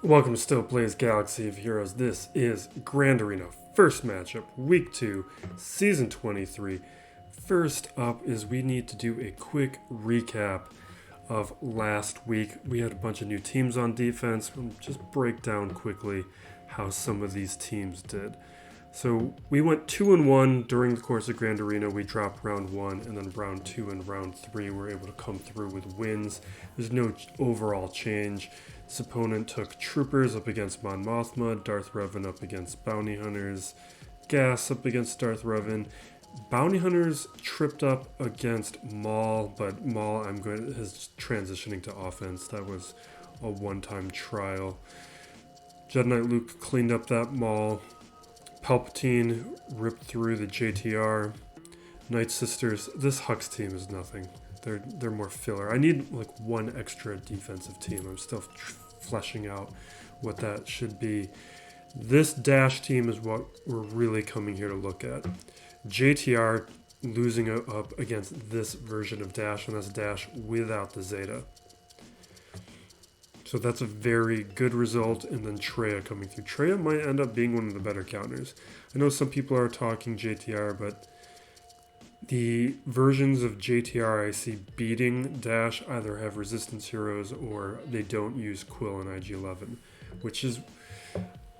Welcome to Still Plays Galaxy of Heroes. This is Grand Arena, first matchup, week 2, season 23. First up is we need to do a quick recap of last week. We had a bunch of new teams on defense. We'll just break down quickly how some of these teams did. So we went 2-1 during the course of Grand Arena. We dropped round 1, and then round 2 and round 3 we were able to come through with wins. There's no overall change. This opponent took Troopers up against Mon Mothma, Darth Revan up against Bounty Hunters, Gas up against Darth Revan. Bounty Hunters tripped up against Maul, but Maul is transitioning to offense. That was a one-time trial. Jedi Knight Luke cleaned up that Maul. Palpatine ripped through the JTR. Night Sisters, this Hux team is nothing. They're more filler. I need like one extra defensive team. I'm still fleshing out what that should be. This Dash team is what we're really coming here to look at. JTR losing up against this version of Dash, and that's Dash without the Zeta. So that's a very good result, and then Traya coming through. Traya might end up being one of the better counters. I know some people are talking JTR, but the versions of JTR I see beating Dash either have resistance heroes or they don't use Quill and IG-11, which is...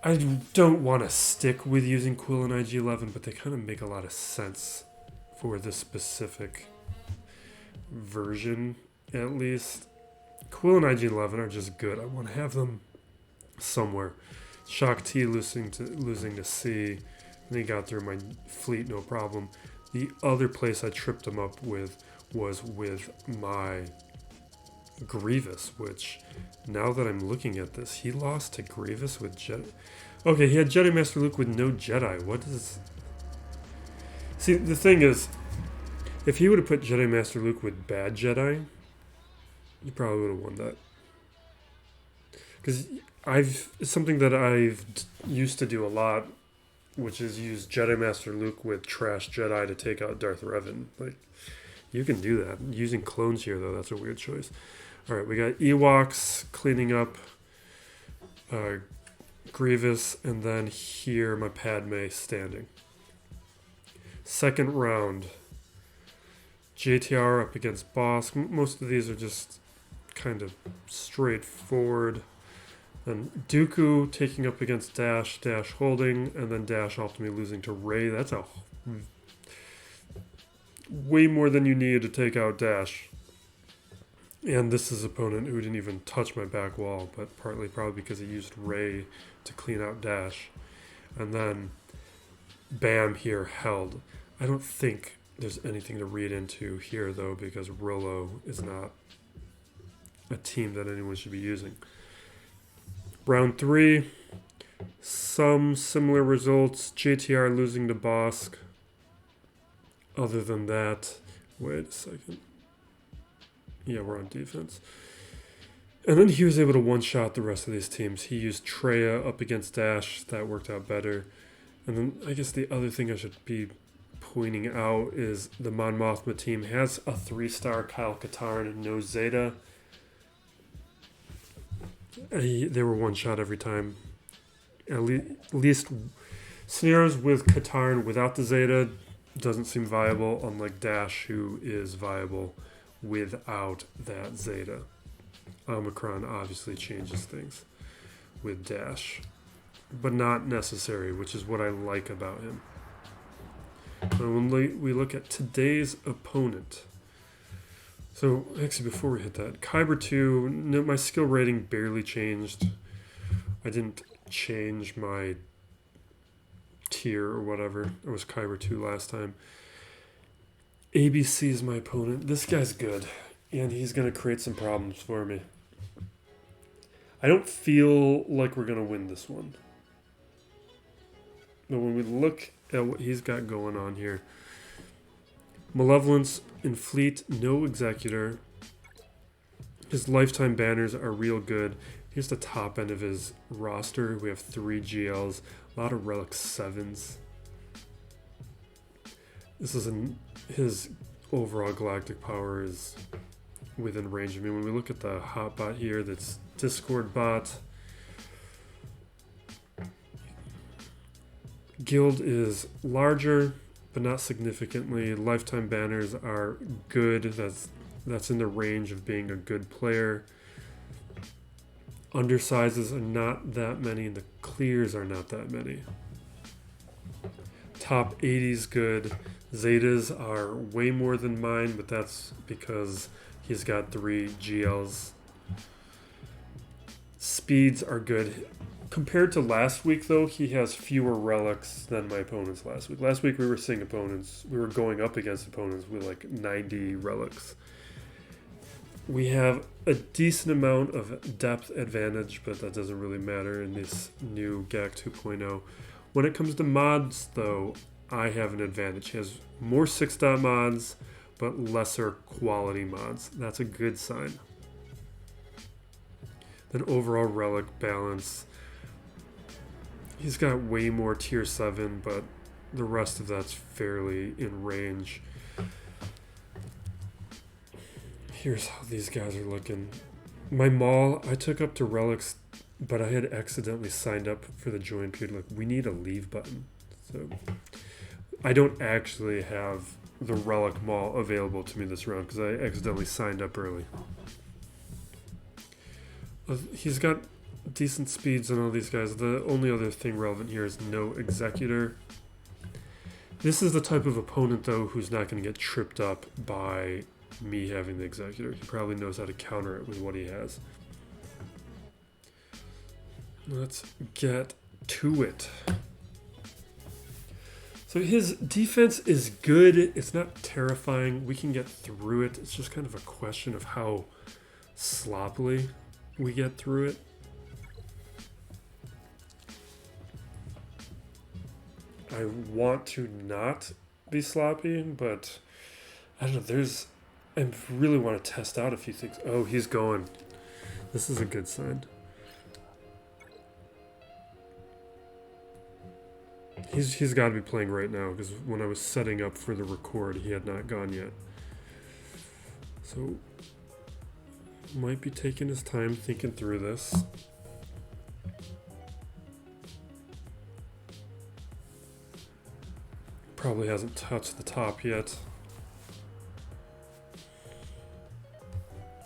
I don't want to stick with using Quill and IG-11, but they kind of make a lot of sense for this specific version, at least. Quill and IG-11 are just good. I want to have them somewhere. Shock T losing to C, and he got through my fleet no problem. The other place I tripped him up with was with my Grievous, which, now that I'm looking at this, he lost to Grievous with Jedi. Okay, he had Jedi Master Luke with no Jedi. What is... See, the thing is, if he would have put Jedi Master Luke with bad Jedi, you probably would have won that. Because it's something that I've used to do a lot, which is use Jedi Master Luke with trash Jedi to take out Darth Revan. Like, you can do that. Using clones here, though, that's a weird choice. Alright, we got Ewoks cleaning up Grievous, and then here my Padme standing. Second round, JTR up against Bossk. Most of these are just kind of straightforward. And Dooku taking up against Dash, Dash holding, and then Dash ultimately losing to Rey. That's a way more than you need to take out Dash. And this is an opponent who didn't even touch my back wall, but partly probably because he used Rey to clean out Dash. And then Bam here held. I don't think there's anything to read into here, though, because Rolo is not a team that anyone should be using. Round 3, some similar results. JTR losing to Bossk. Other than that, wait a second. Yeah, we're on defense. And then he was able to one-shot the rest of these teams. He used Traya up against Dash. That worked out better. And then I guess the other thing I should be pointing out is the Mon Mothma team has a 3-star Kyle Katarn, no Zeta. They were one-shot every time. At least scenarios with Katarn without the Zeta doesn't seem viable, unlike Dash, who is viable without that Zeta. Omicron obviously changes things with Dash, but not necessary, which is what I like about him. When we look at today's opponent... So, actually, before we hit that, Kyber 2, my skill rating barely changed. I didn't change my tier or whatever. It was Kyber 2 last time. ABC is my opponent. This guy's good, and he's going to create some problems for me. I don't feel like we're going to win this one. But when we look at what he's got going on here, Malevolence in Fleet, no Executor. His lifetime banners are real good. Here's the top end of his roster. We have 3 GLs, a lot of Relic 7s. This is his overall galactic power is within range. I mean, when we look at the hot bot here, that's Discord bot. Guild is larger, but not significantly. Lifetime banners are good. That's in the range of being a good player. Undersizes are not that many, and the clears are not that many. Top 80's good. Zetas are way more than mine, but that's because he's got 3 GLs. Speeds are good. Compared to last week, though, he has fewer relics than my opponents last week. Last week we were seeing opponents, we were going up against opponents with like 90 relics. We have a decent amount of depth advantage, but that doesn't really matter in this new GAC 2.0. When it comes to mods, though, I have an advantage. He has more 6-dot mods, but lesser quality mods. That's a good sign. Then overall relic balance. He's got way more tier 7, but the rest of that's fairly in range. Here's how these guys are looking. My Maul, I took up to relics, but I had accidentally signed up for the join period. Like, we need a leave button. So I don't actually have the relic Maul available to me this round because I accidentally signed up early. He's got decent speeds on all these guys. The only other thing relevant here is no executor. This is the type of opponent, though, who's not going to get tripped up by me having the executor. He probably knows how to counter it with what he has. Let's get to it. So his defense is good. It's not terrifying. We can get through it. It's just kind of a question of how sloppily we get through it. I want to not be sloppy, but I don't know. I really want to test out a few things. Oh, he's going. This is a good sign. He's got to be playing right now because when I was setting up for the record, he had not gone yet. So, might be taking his time thinking through this. Probably hasn't touched the top yet.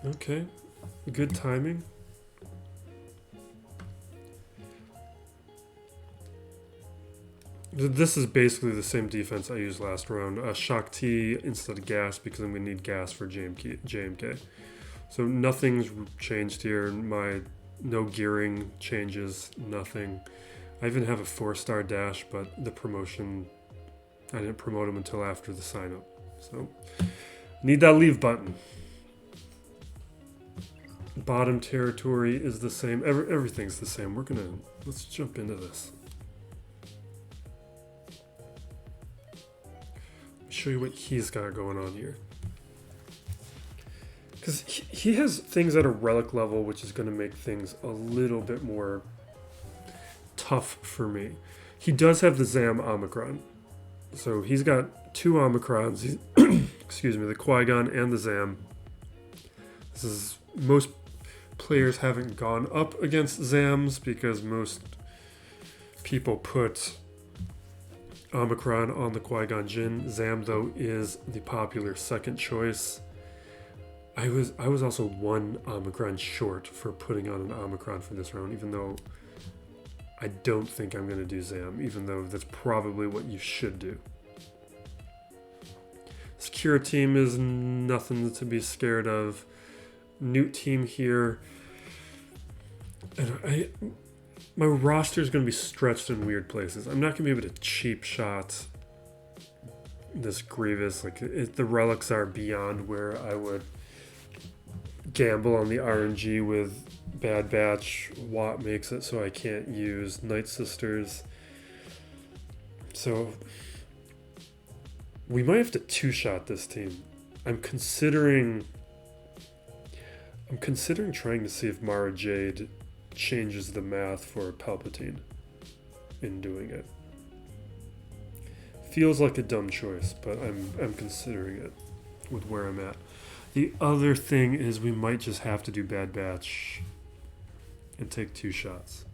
Okay, good timing. This is basically the same defense I used last round. Shock T instead of gas because I'm going to need gas for JMK. So nothing's changed here. My no gearing changes, nothing. I even have a 4-star dash, but the promotion, I didn't promote him until after the sign up. So need that leave button. Bottom territory is the same. Everything's the same. Let's jump into this. Show you what he's got going on here. Because he has things at a relic level, which is going to make things a little bit more tough for me. He does have the Zam Omicron. So he's got 2 Omicrons. Excuse me, the Qui-Gon and the Zam. This is most players haven't gone up against Zams because most people put Omicron on the Qui-Gon Jinn. Zam, though, is the popular second choice. I was also 1 Omicron short for putting on an Omicron for this round, even though I don't think I'm going to do Zam, even though that's probably what you should do. This Qira team is nothing to be scared of. Nute team here. And my roster is going to be stretched in weird places. I'm not going to be able to cheap shot this Grievous. The relics are beyond where I would gamble on the RNG with Bad Batch. Watt makes it so I can't use Night Sisters. So we might have to 2-shot this team. I'm considering trying to see if Mara Jade changes the math for Palpatine in doing it. Feels like a dumb choice, but I'm considering it with where I'm at. The other thing is we might just have to do Bad Batch and take 2 shots.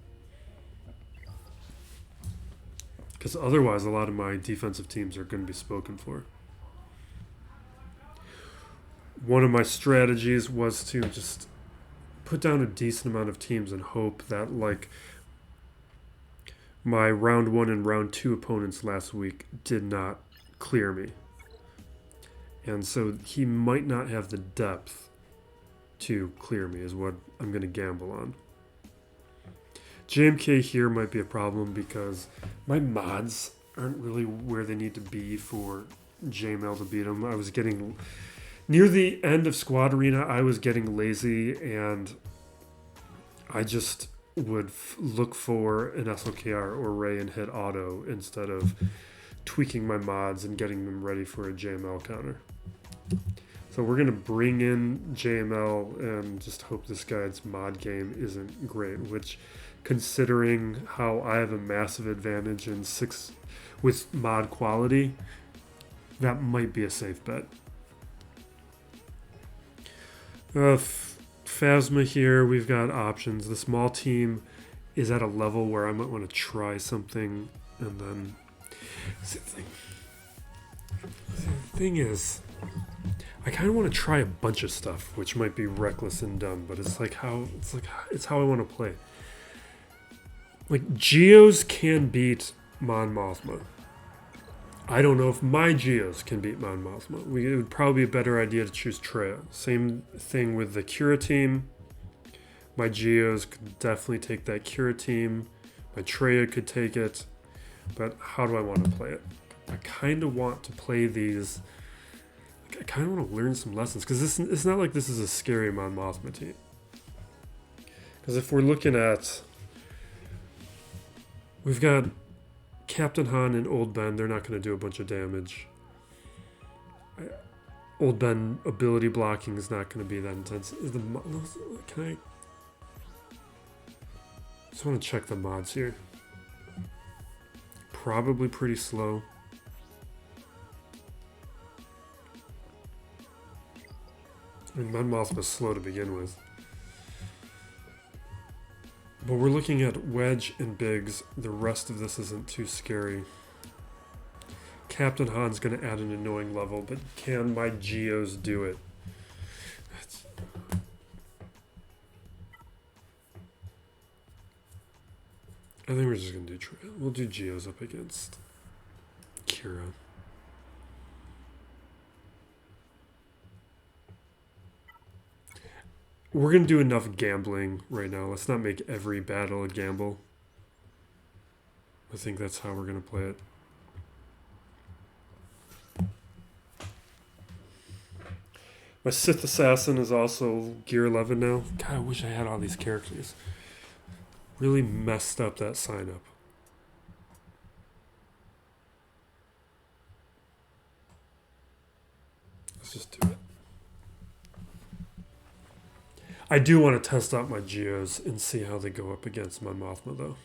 Because otherwise, a lot of my defensive teams are going to be spoken for. One of my strategies was to just put down a decent amount of teams and hope that, like, my round 1 and round 2 opponents last week did not clear me. And so he might not have the depth to clear me is what I'm going to gamble on. JMK here might be a problem because my mods aren't really where they need to be for JML to beat him. I was getting... Near the end of Squad Arena, I was getting lazy and I just would look for an SLKR or Ray and hit auto instead of tweaking my mods and getting them ready for a JML counter. So we're going to bring in JML and just hope this guy's mod game isn't great, which, considering how I have a massive advantage in 6 with mod quality, that might be a safe bet. Phasma here, we've got options. The small team is at a level where I might want to try something, and then the thing is, I kind of want to try a bunch of stuff, which might be reckless and dumb, but it's how I want to play. Like, Geos can beat Mon Mothma. I don't know if my Geos can beat Mon Mothma. It would probably be a better idea to choose Traya. Same thing with the Qira team. My Geos could definitely take that Qira team. My Traya could take it. But how do I want to play it? I kind of want to play these... I kind of want to learn some lessons. Because it's not like this is a scary Mon Mothma team. Because if we're looking at... We've got Captain Han and Old Ben. They're not going to do a bunch of damage. Old Ben ability blocking is not going to be that intense. Can I... Just want to check the mods here. Probably pretty slow. I mean, Mon Mothma was slow to begin with. But we're looking at Wedge and Biggs. The rest of this isn't too scary. Captain Han's going to add an annoying level, but can my Geos do it? I think we're just going to do Traya. We'll do Geos up against Qira. We're going to do enough gambling right now. Let's not make every battle a gamble. I think that's how we're going to play it. My Sith Assassin is also Gear 11 now. God, I wish I had all these characters. Really messed up that sign up. Let's just do it. I do want to test out my Geos and see how they go up against my Mothma, though.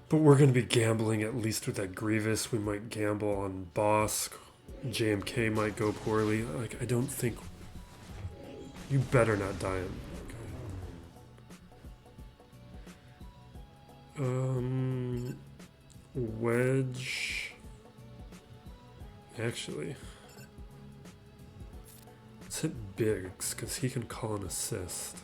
But we're going to be gambling at least with that Grievous. We might gamble on Bossk. JMK might go poorly. Like, I don't think... You better not die on... Wedge... Actually... Let's hit Biggs, because he can call an assist.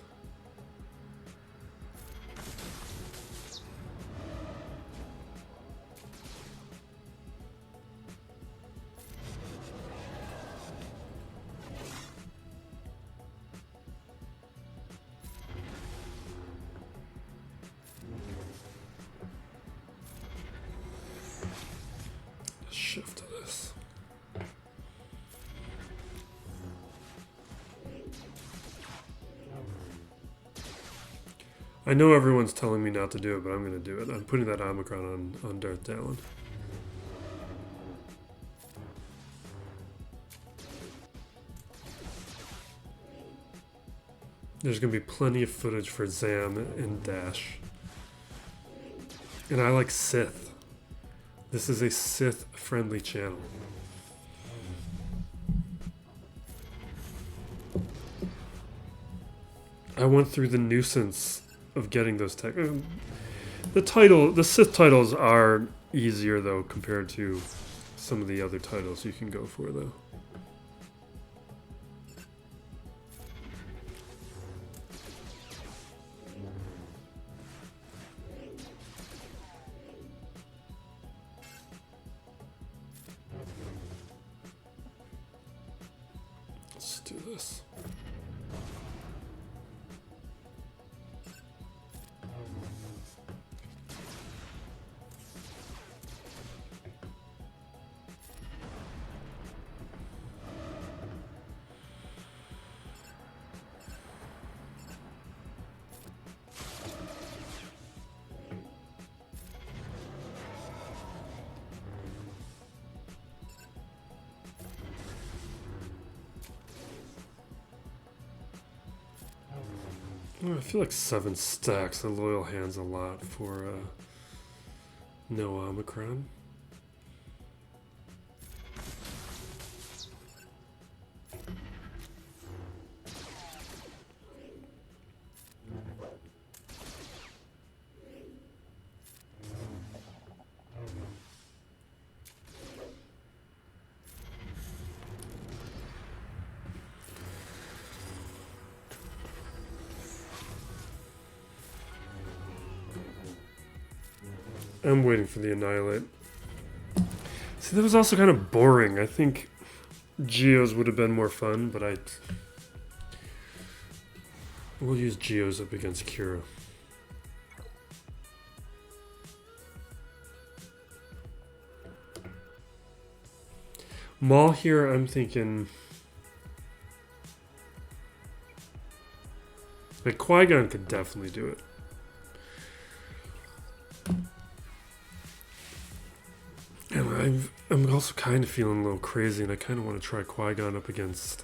Shift to this. I know everyone's telling me not to do it, but I'm going to do it. I'm putting that Omicron on Darth Dallin. There's going to be plenty of footage for Zam and Dash. And I like Sith. This is a Sith-friendly channel. I went through the nuisance of getting those tech. The Sith titles are easier though compared to some of the other titles you can go for though. Let's do this. I feel like 7 stacks of loyal hands a lot for no Omicron. I'm waiting for the Annihilate. See, that was also kind of boring. I think Geos would have been more fun, but we'll use Geos up against Qira. Maul here, I'm thinking like Qui-Gon could definitely do it. And I'm also kind of feeling a little crazy, and I kind of want to try Qui-Gon up against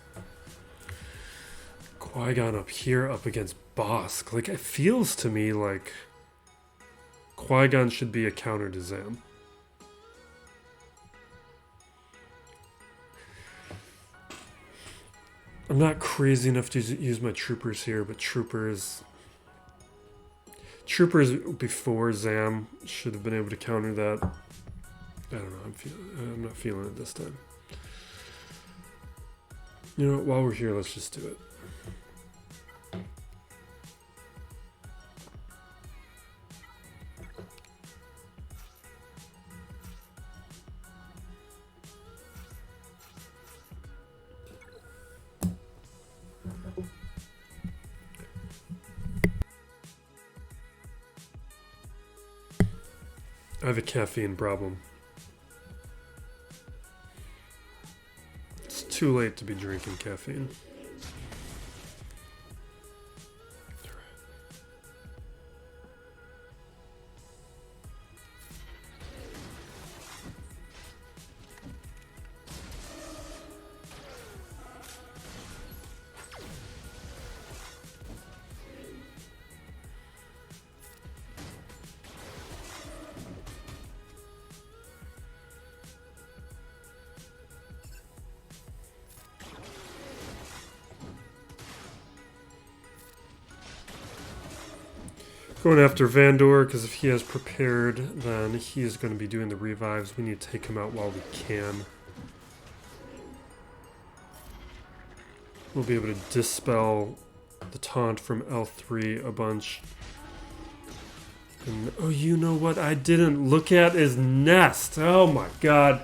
Qui-Gon up here up against Bossk. Like, it feels to me like Qui-Gon should be a counter to Zam. I'm not crazy enough to use my troopers here, but troopers before Zam should have been able to counter that. I don't know. I'm not feeling it this time. You know what? While we're here, let's just do it. I have a caffeine problem. It's too late to be drinking caffeine. Going after Vandor, because if he has prepared, then he is going to be doing the revives. We need to take him out while we can. We'll be able to dispel the taunt from L3 a bunch. And, oh, you know what I didn't look at is Nest. Oh my god.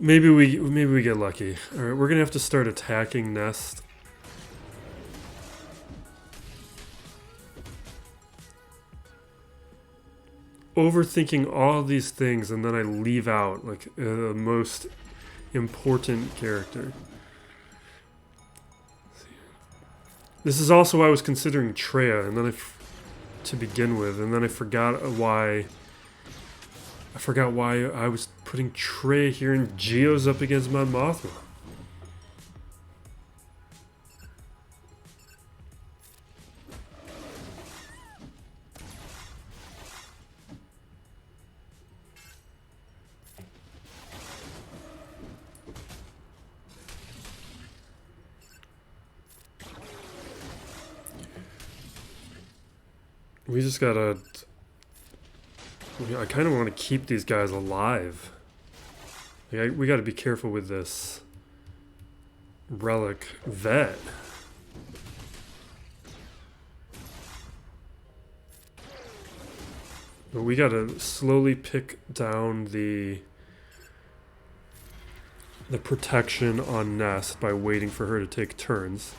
Maybe we get lucky. All right, we're going to have to start attacking Nest. Overthinking all these things, and then I leave out like the most important character. This is also why I was considering Traya, and then to begin with, and then I forgot why. I forgot why I was putting Traya here and Geos up against Mon Mothma. We just gotta... I kind of want to keep these guys alive. Like, we gotta be careful with this relic vet. But we gotta slowly pick down the protection on Nest by waiting for her to take turns.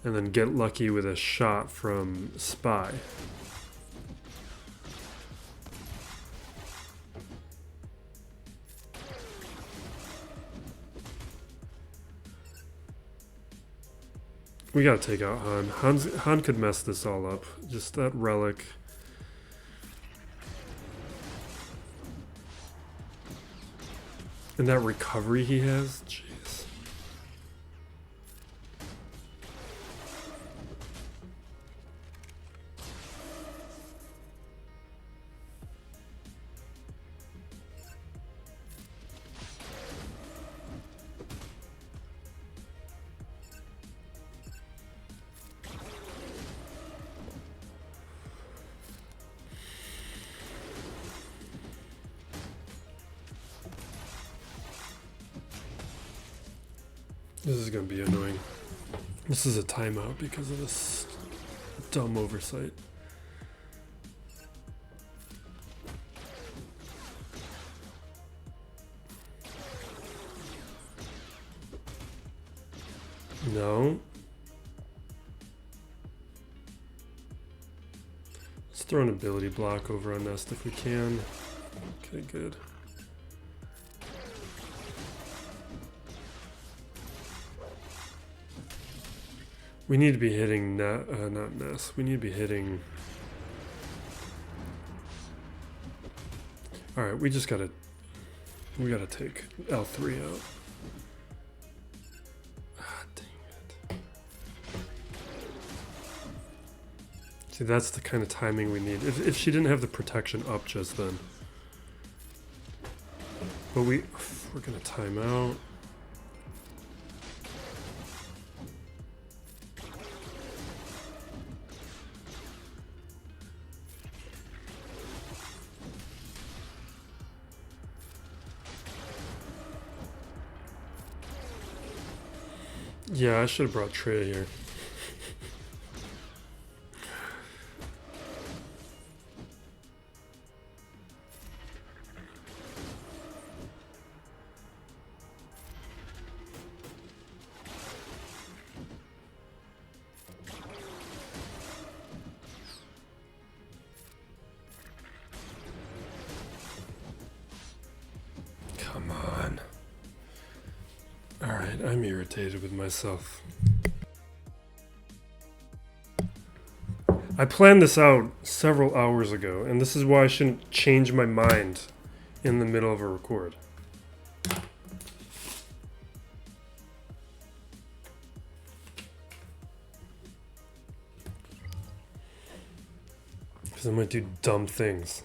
And then get lucky with a shot from Spy. We gotta take out Han. Han could mess this all up. Just that relic. And that recovery he has. Jeez. This is going to be annoying. This is a timeout because of this dumb oversight. No. Let's throw an ability block over on Nest if we can. Okay, good. We need to be hitting, not Nest, we need to be hitting... Alright, we just gotta take L3 out. Ah, dang it. See, that's the kind of timing we need. If she didn't have the protection up just then. But we're gonna time out. Yeah, I should have brought Traya here. Come on. Alright, I'm irritated with myself. I planned this out several hours ago, and this is why I shouldn't change my mind in the middle of a record. Because I might do dumb things.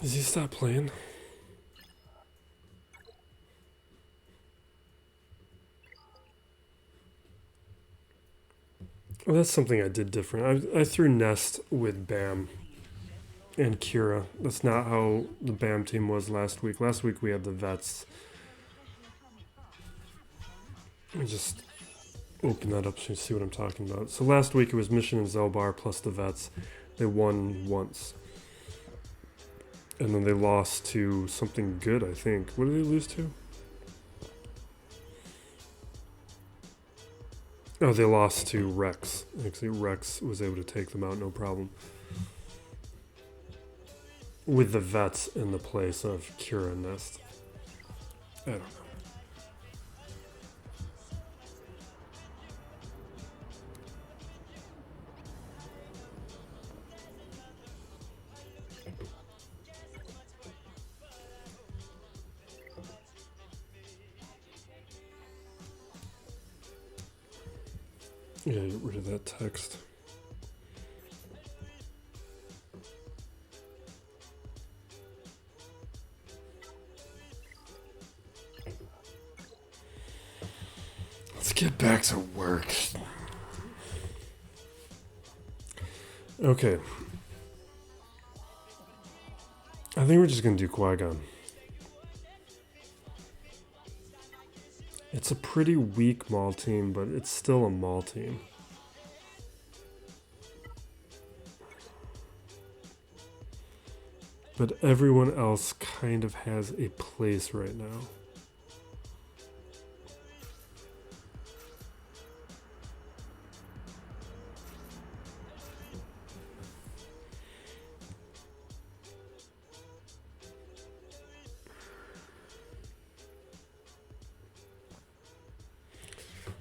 Does he stop playing? Well, that's something I did different. I threw Nest with Bam and Qira. That's not how the Bam team was last week. Last week we had the vets. Let me just open that up so you see what I'm talking about. So last week it was Mission and Zelbar plus the vets. They won once. And then they lost to something good, I think. What did they lose to? Oh, they lost to Rex. Actually, Rex was able to take them out, no problem. With the vets in the place of Qira and Nest. I don't know. Yeah, get rid of that text. Let's Get back to work. Okay. I think we're just going to do Qui-Gon. It's a pretty weak Maul team, but it's still a Maul team. But everyone else kind of has a place right now.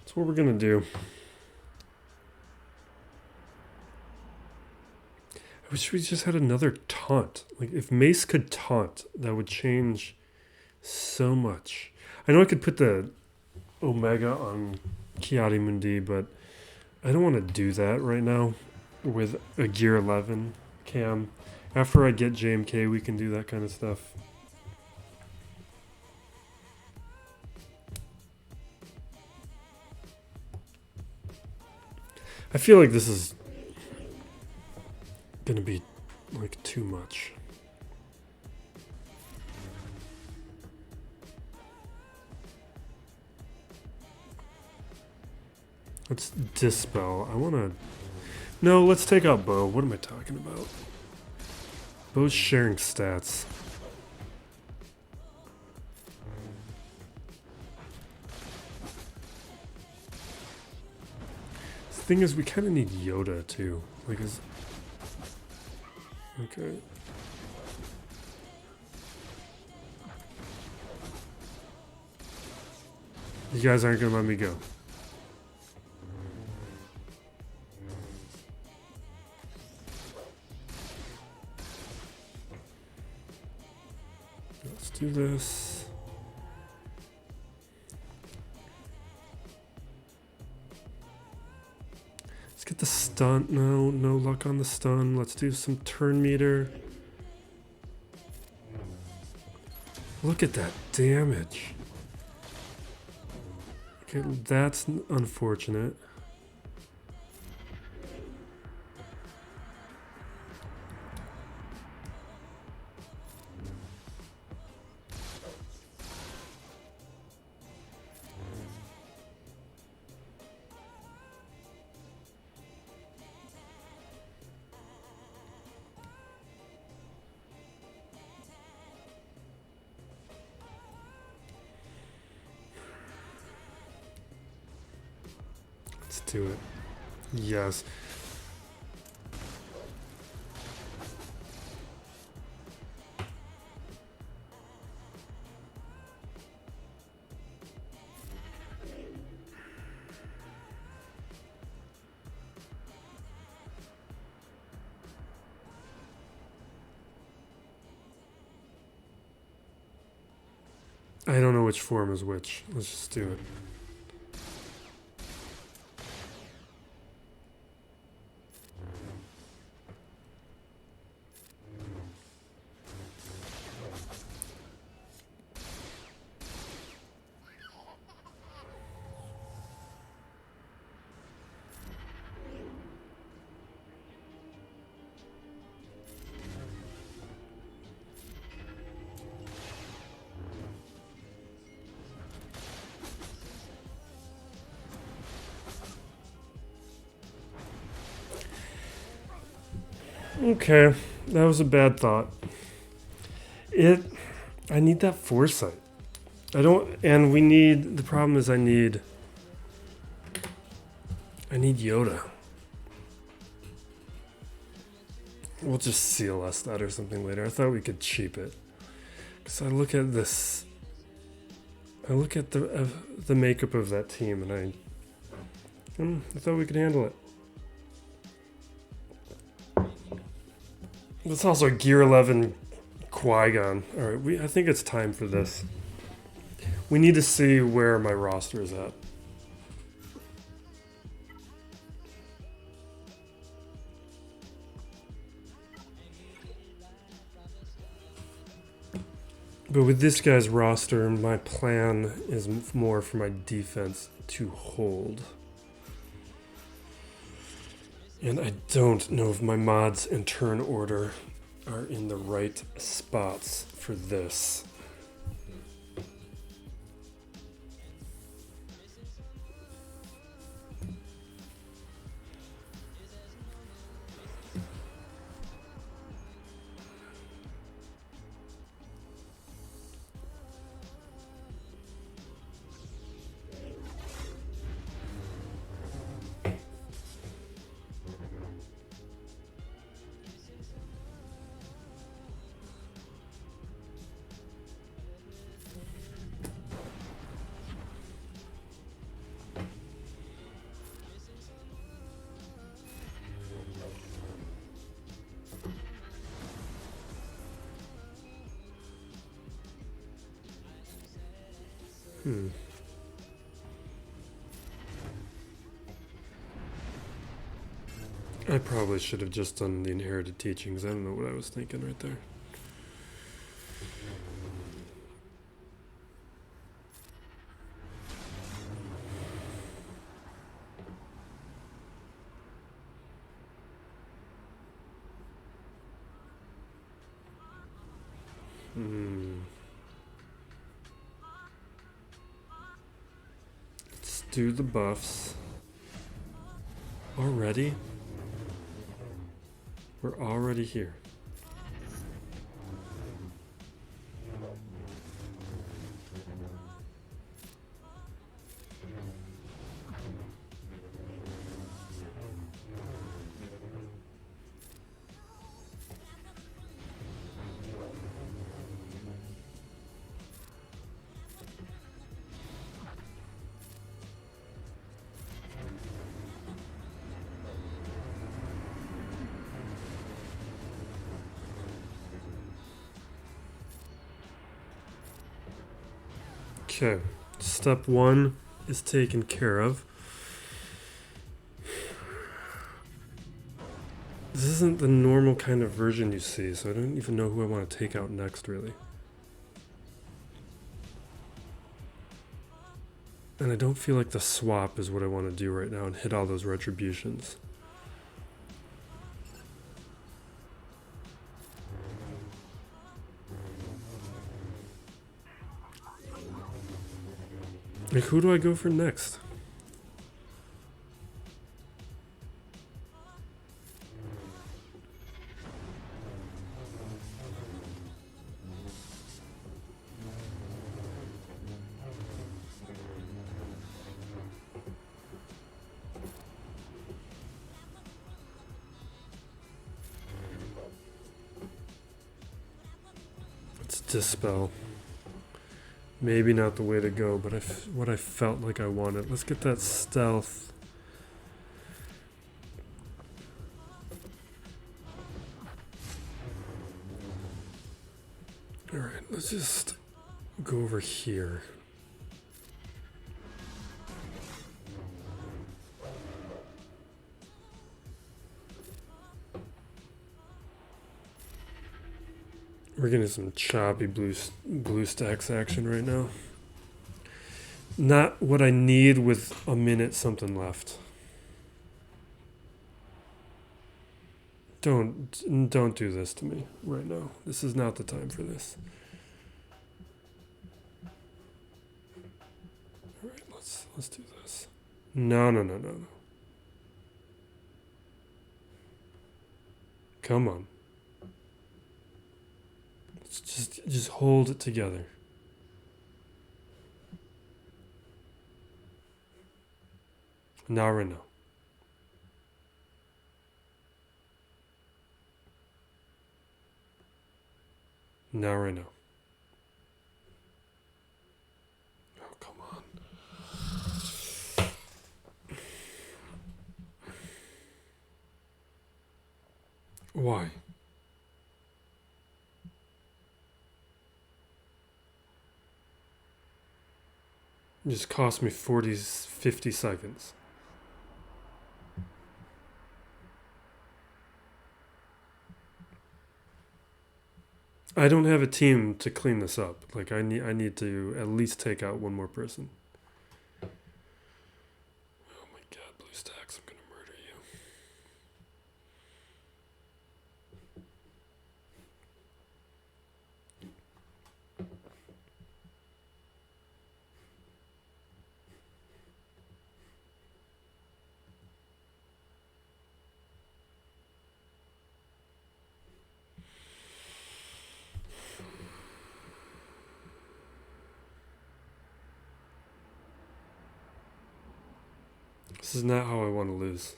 That's what we're gonna do. I wish we just had another taunt. Like, if Mace could taunt, that would change so much. I know I could put the Omega on Kiadi Mundi, but I don't want to do that right now with a Gear 11 cam. After I get JMK, we can do that kind of stuff. I feel like this is gonna be like too much. Let's dispel. I wanna... No, let's take out Bo. What am I talking about? Bo's sharing stats. The thing is, we kind of need Yoda too. Like, is... Okay. You guys aren't gonna let me go. Let's do this. Let's get the stun. No, no luck on the stun. Let's do some turn meter. Look at that damage. Okay, that's unfortunate. Let's do it. Yes. I don't know which form is which. Let's just do it. Okay, that was a bad thought. I need that foresight. And we need, the problem is I need Yoda. We'll just CLS that or something later. I thought we could cheap it. Because I look at this, I look at the makeup of that team and I thought we could handle it. It's also Gear 11 Qui-Gon. Alright, I think it's time for this. We need to see where my roster is at. But with this guy's roster, my plan is more for my defense to hold. And I don't know if my mods and turn order are in the right spots for this. I probably should have just done the inherited teachings. I don't know what I was thinking right there. Let's do the buffs. Already? We're already here. Okay, step 1 is taken care of. This isn't the normal kind of version you see, so I don't even know who I want to take out next, really. And I don't feel like the swap is what I want to do right now and hit all those retributions. Like, who do I go for next? Let's dispel. Maybe not the way to go, but what I felt like I wanted. Let's get that stealth. Alright, let's just go over here. We're getting some choppy blue stacks action right now. Not what I need with a minute something left. Don't do this to me right now. This is not the time for this. All right, let's do this. No. Come on. Just hold it together. Now right now. Now right now. Oh, come on. Why? It just cost me 50 seconds. I don't have a team to clean this up. Like I need to at least take out one more person. Oh my god, blue stacks, I'm gonna murder you. This is not how I want to lose.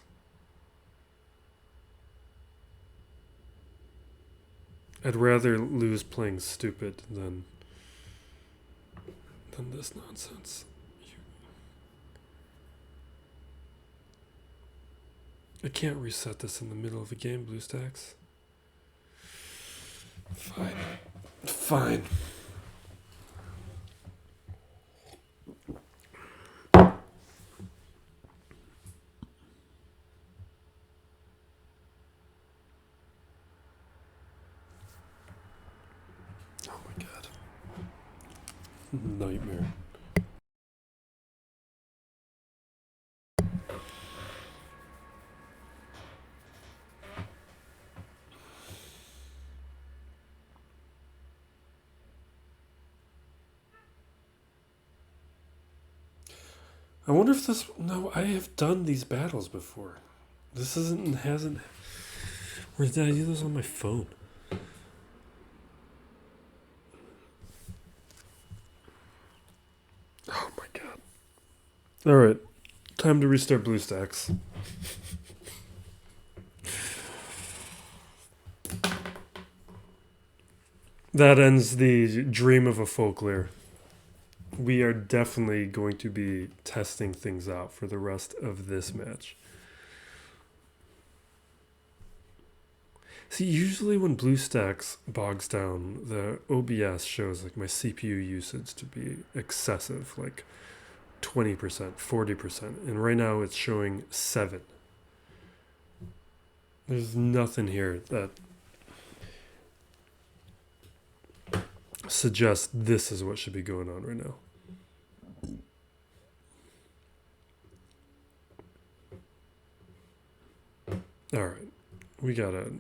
I'd rather lose playing stupid than this nonsense. I can't reset this in the middle of the game, blue stacks. Fine. Fine. Nightmare. I wonder if this... No, I have done these battles before. This hasn't... Or did I do this on my phone? Oh my god. Alright. Time to restart BlueStacks. That ends the dream of a folklore. We are definitely going to be testing things out for the rest of this match. See, usually when BlueStacks bogs down, the OBS shows like my CPU usage to be excessive, like 20%, 40%, and right now it's showing 7. There's nothing here that suggests this is what should be going on right now. All right, we gotta.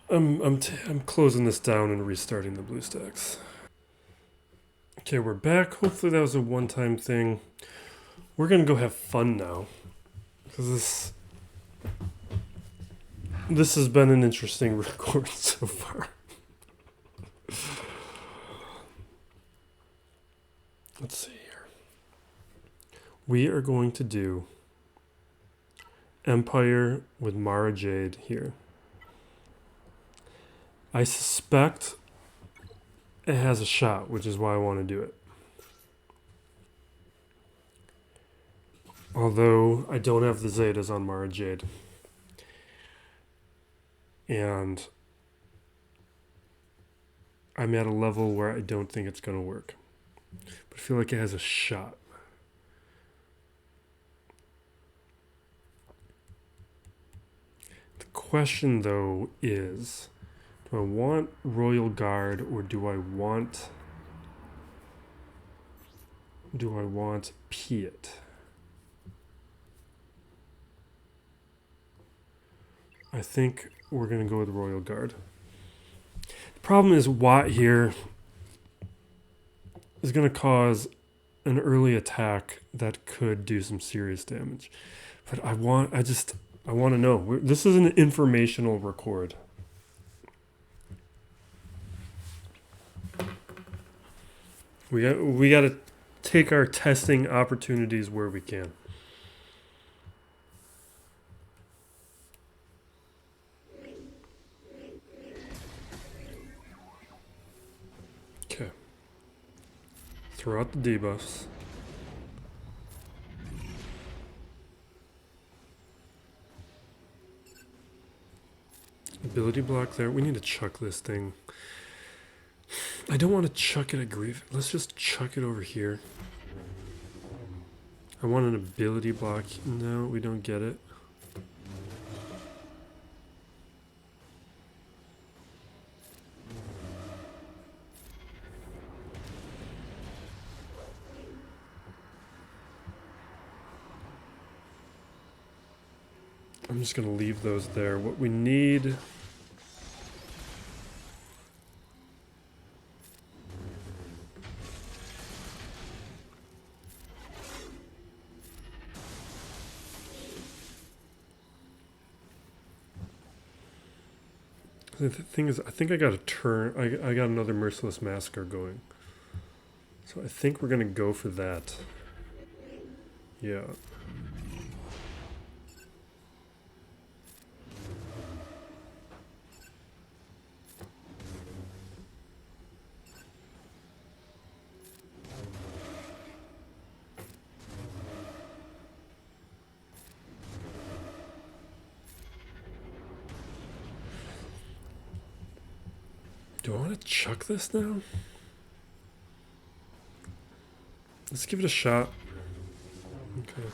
I'm closing this down and restarting the BlueStacks. Okay, we're back. Hopefully that was a one-time thing. We're gonna go have fun now, because this has been an interesting record so far. Let's see here. We are going to do Empire with Mara Jade here. I suspect it has a shot, which is why I want to do it. Although I don't have the Zetas on Mara Jade. And I'm at a level where I don't think it's going to work. But I feel like it has a shot. The question, though, is, do I want Royal Guard or do I want Piet? I think we're going to go with Royal Guard. The problem is Watt here is going to cause an early attack that could do some serious damage. But I want to know. This is an informational record. We got to take our testing opportunities where we can. Okay. Throw out the debuffs. Ability block there. We need to chuck this thing. I don't want to chuck it at Grief. Let's just chuck it over here. I want an ability block. No, we don't get it. I'm just going to leave those there. What we need... The thing is, I think I got a turn. I got another Merciless Massacre going. So I think we're going to go for that. Yeah. Do I want to chuck this now? Let's give it a shot. Okay.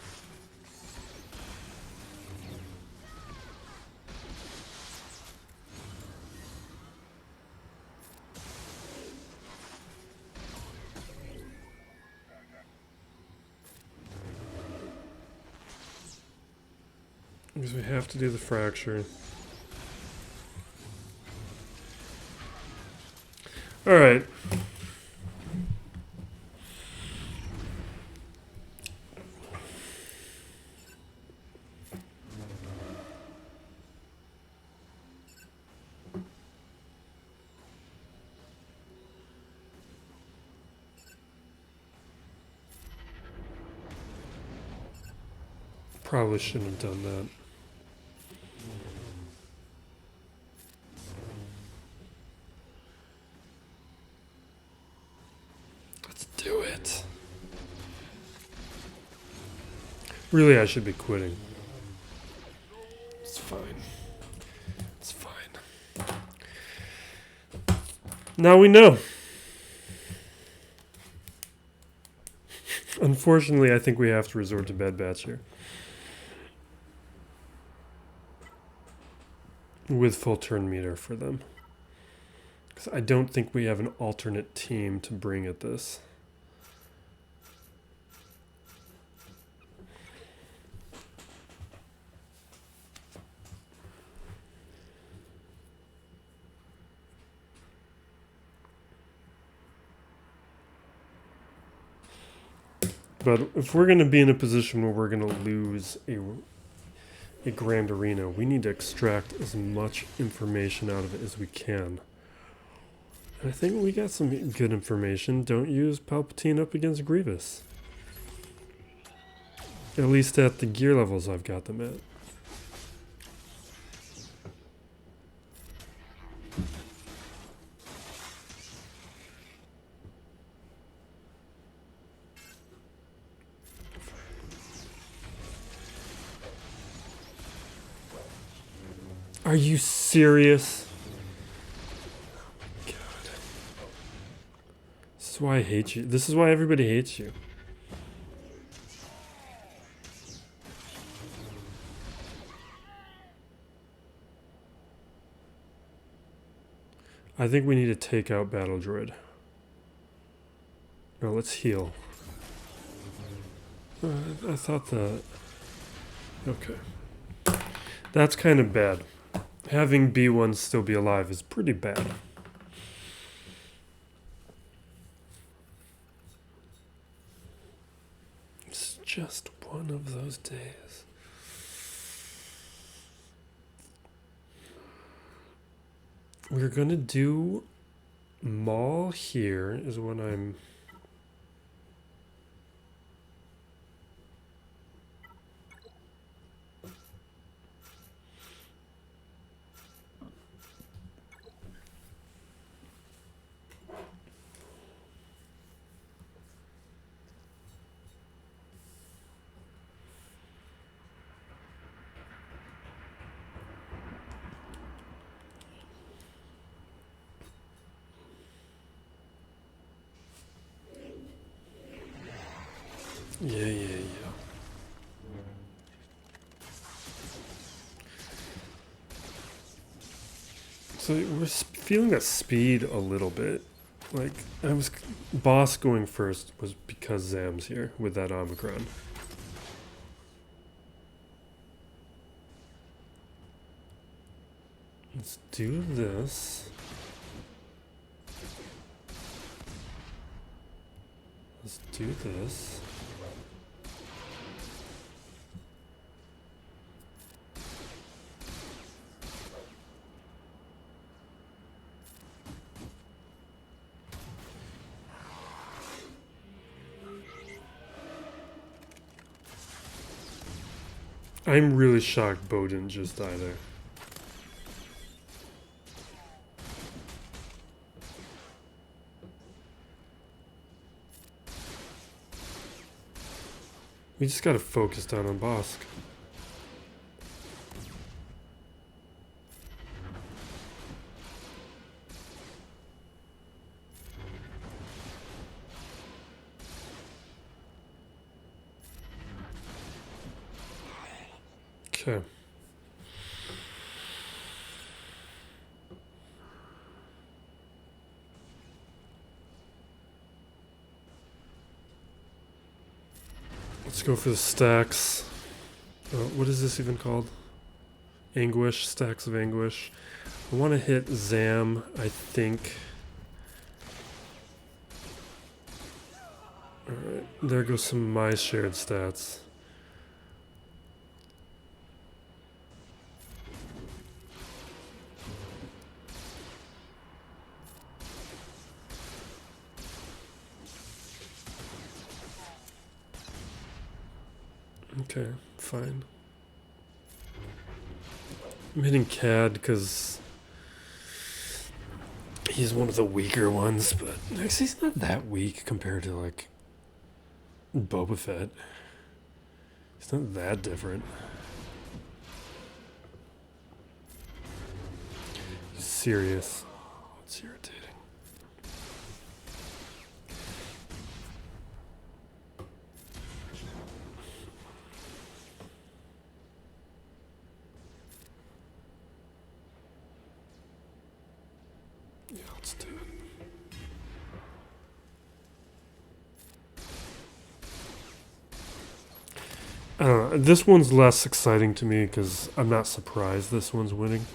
Because we have to do the fracture. All right. Probably shouldn't have done that. Let's do it. Really, I should be quitting. It's fine. It's fine. Now we know. Unfortunately, I think we have to resort to Bad Batch here. With full turn meter for them. Because I don't think we have an alternate team to bring at this. But if we're going to be in a position where we're going to lose a grand arena, we need to extract as much information out of it as we can. And I think we got some good information. Don't use Palpatine up against Grievous. At least at the gear levels I've got them at. Are you serious? Oh my god. This is why I hate you. This is why everybody hates you. I think we need to take out Battle Droid. No, let's heal. I thought that... Okay. That's kind of bad. Having B1 still be alive is pretty bad. It's just one of those days. We're gonna do Maul here is what I'm... Yeah. So we're feeling that speed a little bit. Like, Bossk going first was because Zam's here with that Omicron. Let's do this. Let's do this. I'm really shocked Bo didn't just die there. We just gotta focus down on Bossk. Okay. Let's go for the stacks. What is this even called? Anguish, stacks of anguish. I want to hit Zam, I think. Alright, there goes some of my shared stats. Okay, fine. I'm hitting Cad because he's one of the weaker ones, but actually he's not that weak compared to like Boba Fett. It's not that different. Serious. It's irritating. Yeah, let's do it. I don't know. This one's less exciting to me because I'm not surprised this one's winning.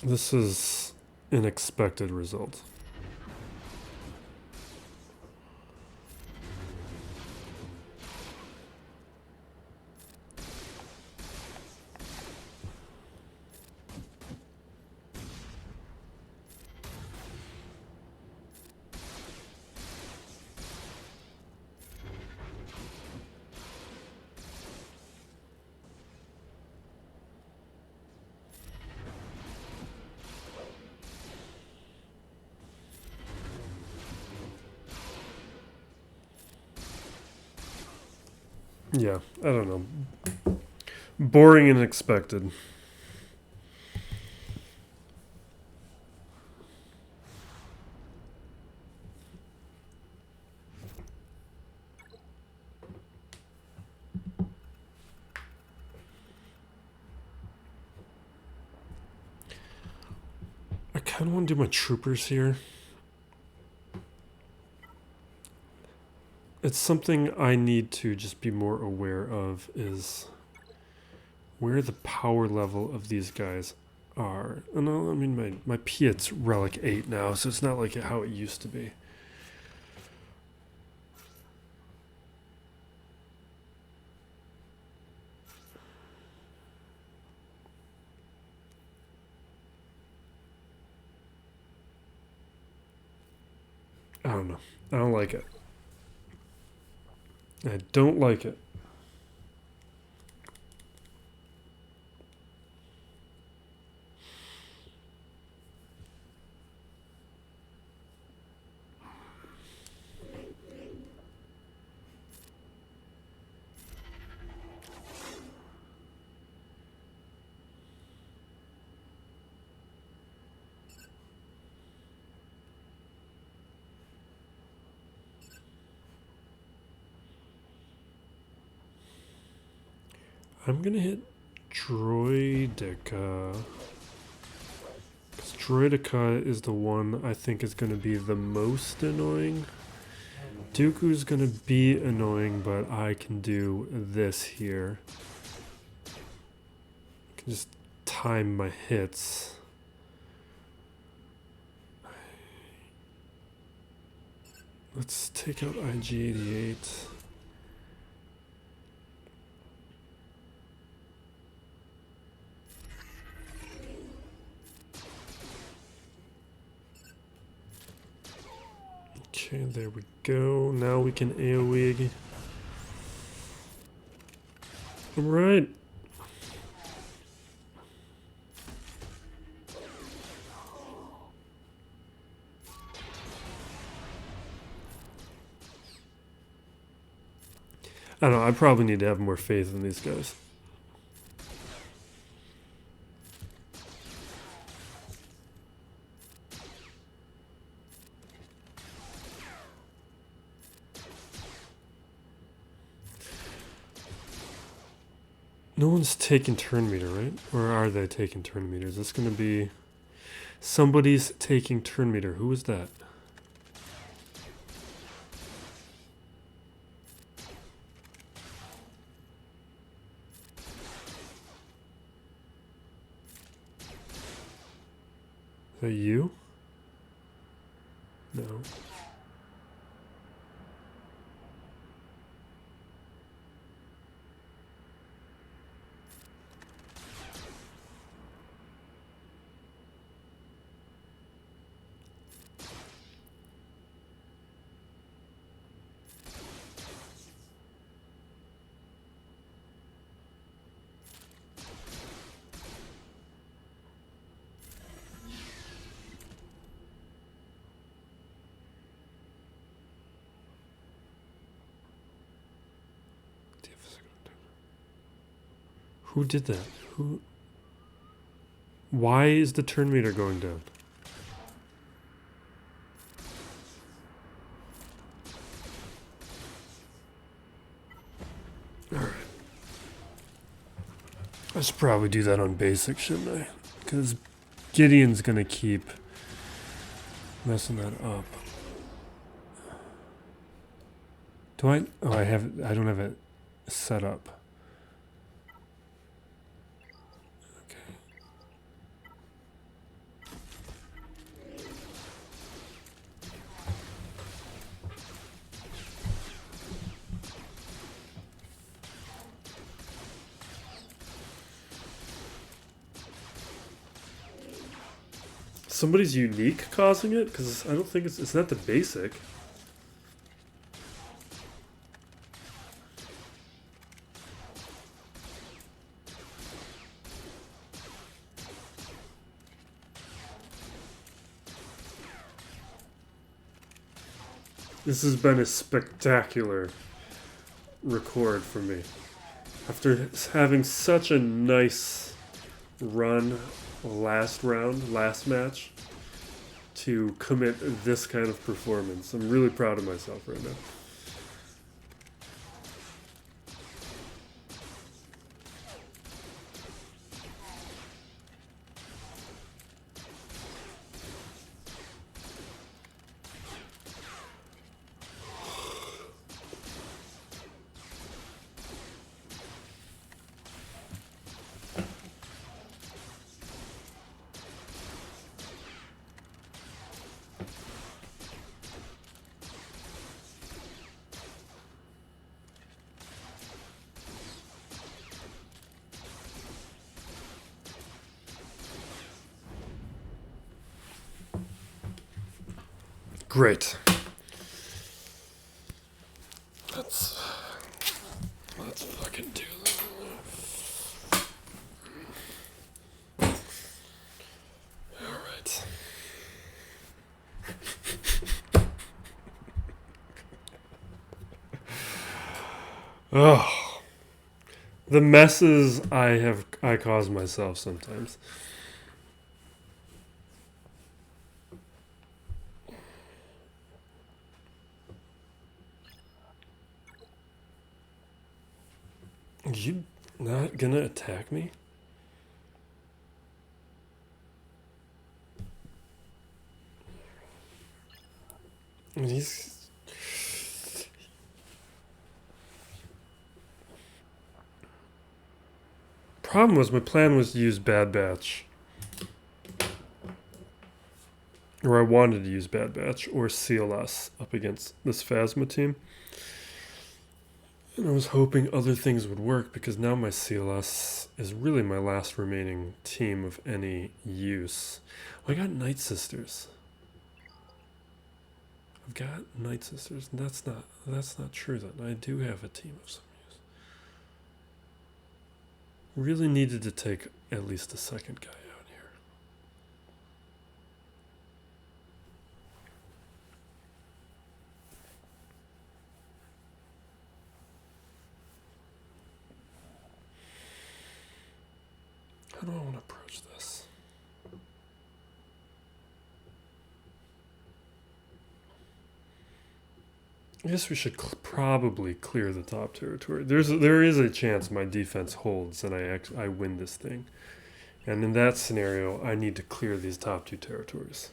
This is an expected result. Yeah, I don't know. Boring and expected. I kind of want to do my troopers here. It's something I need to just be more aware of is where the power level of these guys are. And I mean, my Piet's relic 8 now, so it's not like how it used to be. I don't know. I don't like it. I don't like it. I'm gonna hit Droideka. Because Droideka is the one I think is gonna be the most annoying. Dooku's gonna be annoying, but I can do this here. Just time my hits. Let's take out IG-88. Okay, there we go. Now we can AoE. All right. I don't know, I probably need to have more faith in these guys. No one's taking turn meter, right? Or are they taking turn meter? Is this going to be... Somebody's taking turn meter. Who is that? Is that you? No. Who did that? Who? Why is the turn meter going down? Alright. I should probably do that on basic, shouldn't I? Because Gideon's gonna keep messing that up. Do I? Oh, I don't have it set up. Somebody's unique causing it? Because I don't think it's not the basic. This has been a spectacular record for me. After having such a nice run last match, to commit this kind of performance. I'm really proud of myself right now. Great. Let's fucking do that. All right. Oh, the messes I cause myself sometimes. You not gonna attack me? And he's... Problem was, my plan was to use Bad Batch. Or I wanted to use Bad Batch or CLS up against this Phasma team. And I was hoping other things would work because now my CLS is really my last remaining team of any use. Oh, I got Night Sisters. I've got Night Sisters. And that's not true then. I do have a team of some use. Really needed to take at least a second guy out here. How do I want to approach this? I guess we should probably clear the top territory. There is a chance my defense holds and I win this thing. And in that scenario, I need to clear these top two territories.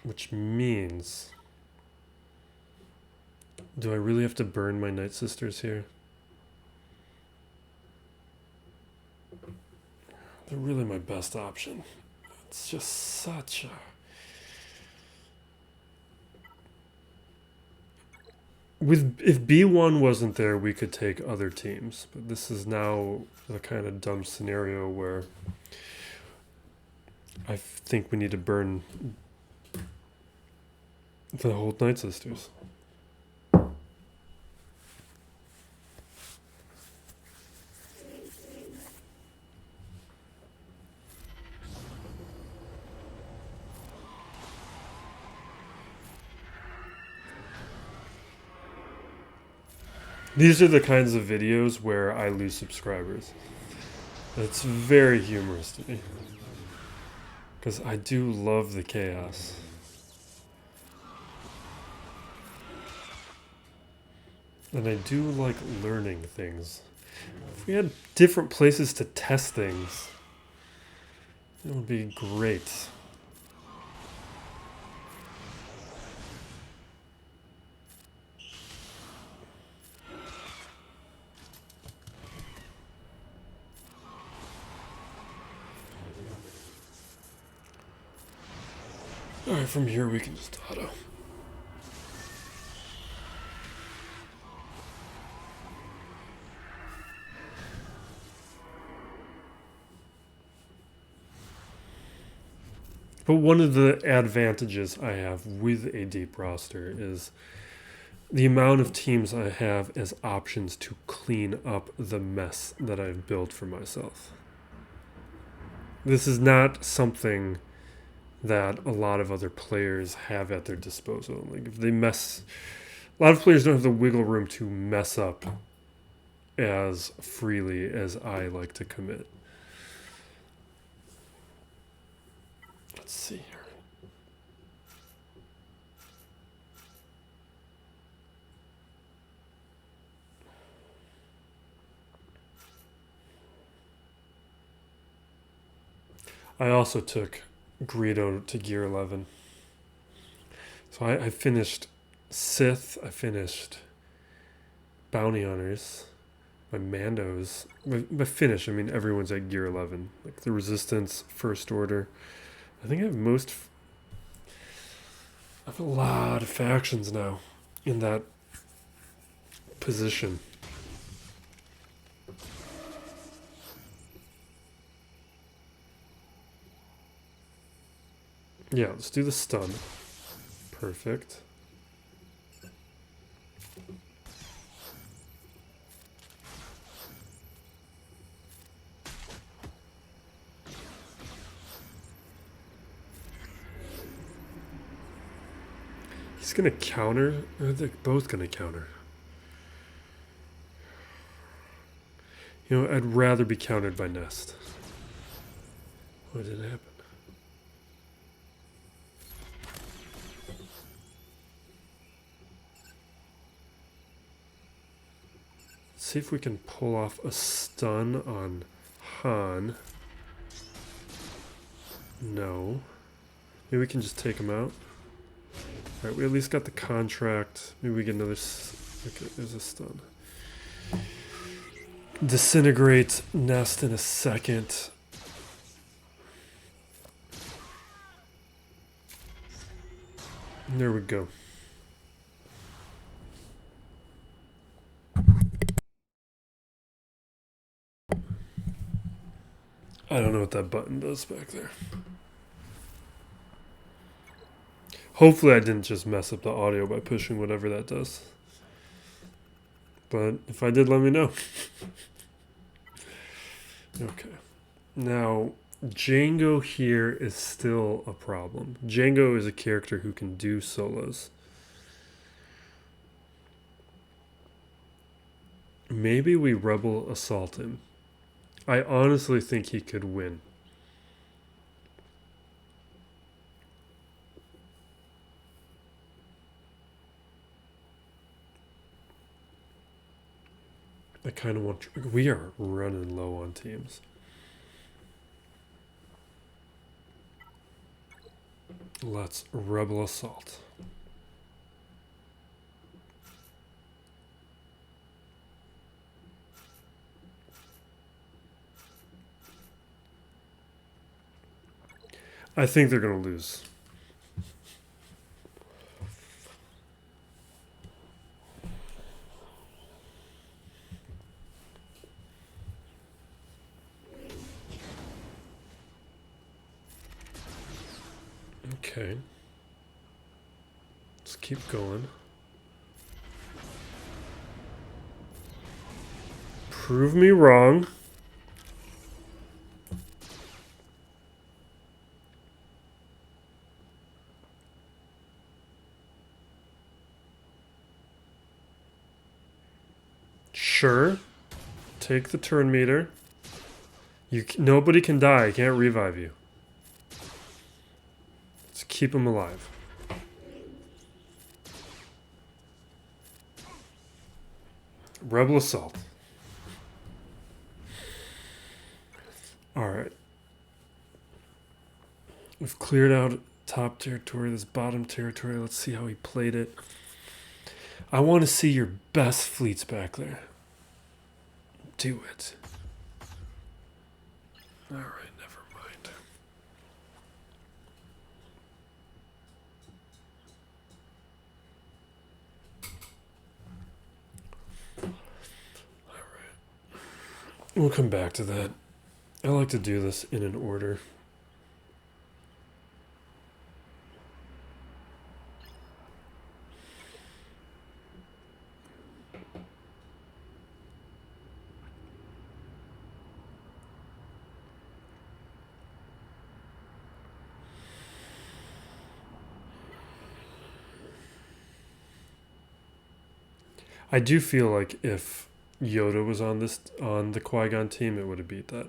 Which means... Do I really have to burn my Night Sisters here? They're really my best option. It's just such a... If B1 wasn't there, we could take other teams. But this is now the kind of dumb scenario where I think we need to burn the whole Night Sisters. These are the kinds of videos where I lose subscribers. It's very humorous to me. Because I do love the chaos. And I do like learning things. If we had different places to test things, it would be great. Alright, from here we can just auto. But one of the advantages I have with a deep roster is the amount of teams I have as options to clean up the mess that I've built for myself. This is not something that a lot of other players have at their disposal. Like if they mess, a lot of players don't have the wiggle room to mess up as freely as I like to commit. Let's see here. I also took Greedo to gear 11. So I finished Sith, I finished Bounty Hunters, my Mandos. By finish, I mean everyone's at gear 11. Like the Resistance, First Order. I think I have I have a lot of factions now in that position. Yeah, let's do the stun. Perfect. He's gonna counter, or they're both gonna counter. You know, I'd rather be countered by Nest. What did happen? See if we can pull off a stun on Han. No. Maybe we can just take him out. Alright, we at least got the contract. Maybe we get another... Okay, there's a stun. Disintegrate nest in a second. There we go. I don't know what that button does back there. Hopefully I didn't just mess up the audio by pushing whatever that does. But if I did, let me know. Okay. Now, Django here is still a problem. Django is a character who can do solos. Maybe we Rebel Assault him. I honestly think he could win. I kind of want... We are running low on teams. Let's Rebel Assault. I think they're going to lose. Okay. Let's keep going. Prove me wrong. Sure. Take the turn meter. Nobody can die. I can't revive you. Let's keep him alive. Rebel Assault. Alright. We've cleared out top territory, this bottom territory. Let's see how he played it. I want to see your best fleets back there. Do it. Alright, never mind. Alright. We'll come back to that. I like to do this in an order. I do feel like if Yoda was on the Qui-Gon team, it would have beat that.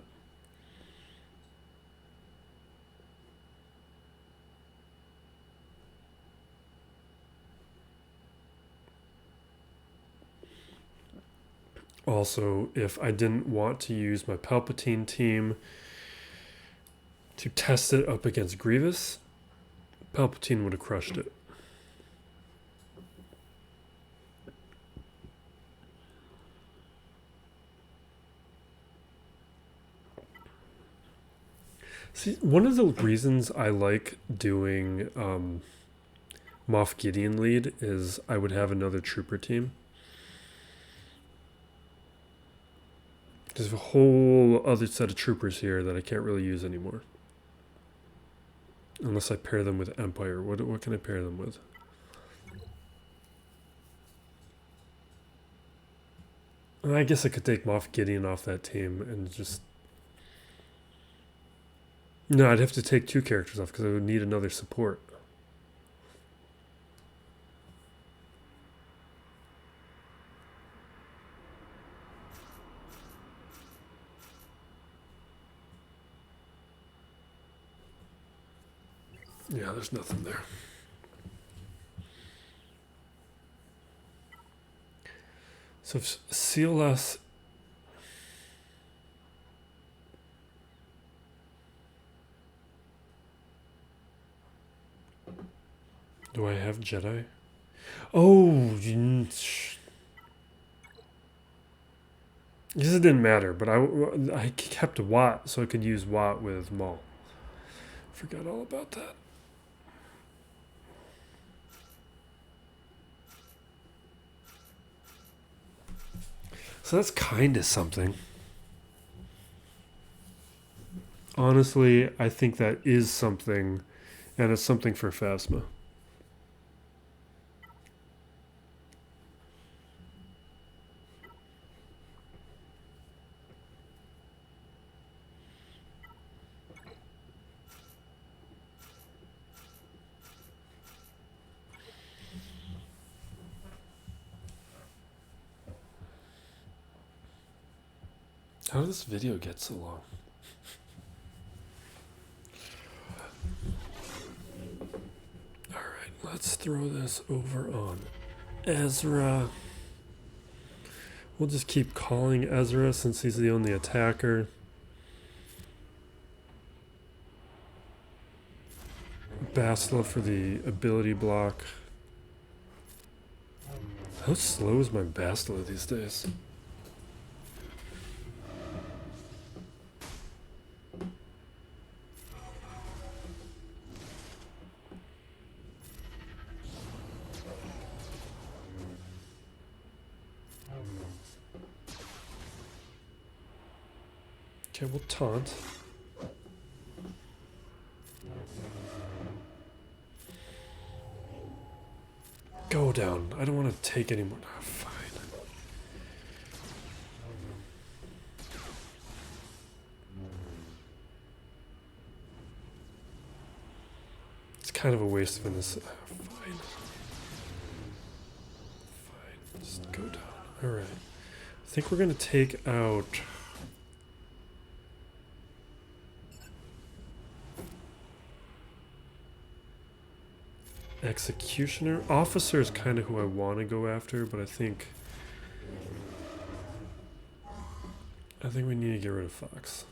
Also, if I didn't want to use my Palpatine team to test it up against Grievous, Palpatine would have crushed it. See, one of the reasons I like doing Moff Gideon lead is I would have another trooper team. There's a whole other set of troopers here that I can't really use anymore. Unless I pair them with Empire. What can I pair them with? I guess I could take Moff Gideon off that team and just... No, I'd have to take two characters off because I would need another support. Yeah, there's nothing there. So if CLS... Do I have Jedi? Oh, guess it didn't matter, but I kept Watt so I could use Watt with Maul. Forgot all about that. So that's kind of something. Honestly, I think that is something, and it's something for Phasma. How did this video get so long? Alright, let's throw this over on Ezra. We'll just keep calling Ezra since he's the only attacker. Bastila for the ability block. How slow is my Bastila these days? Okay, we'll taunt. Go down. I don't want to take any more. Oh, fine. It's kind of a waste of this. Fine. Fine. Just go down. Alright. I think we're going to take out... Executioner. Officer is kind of who I want to go after, but I think we need to get rid of Fox.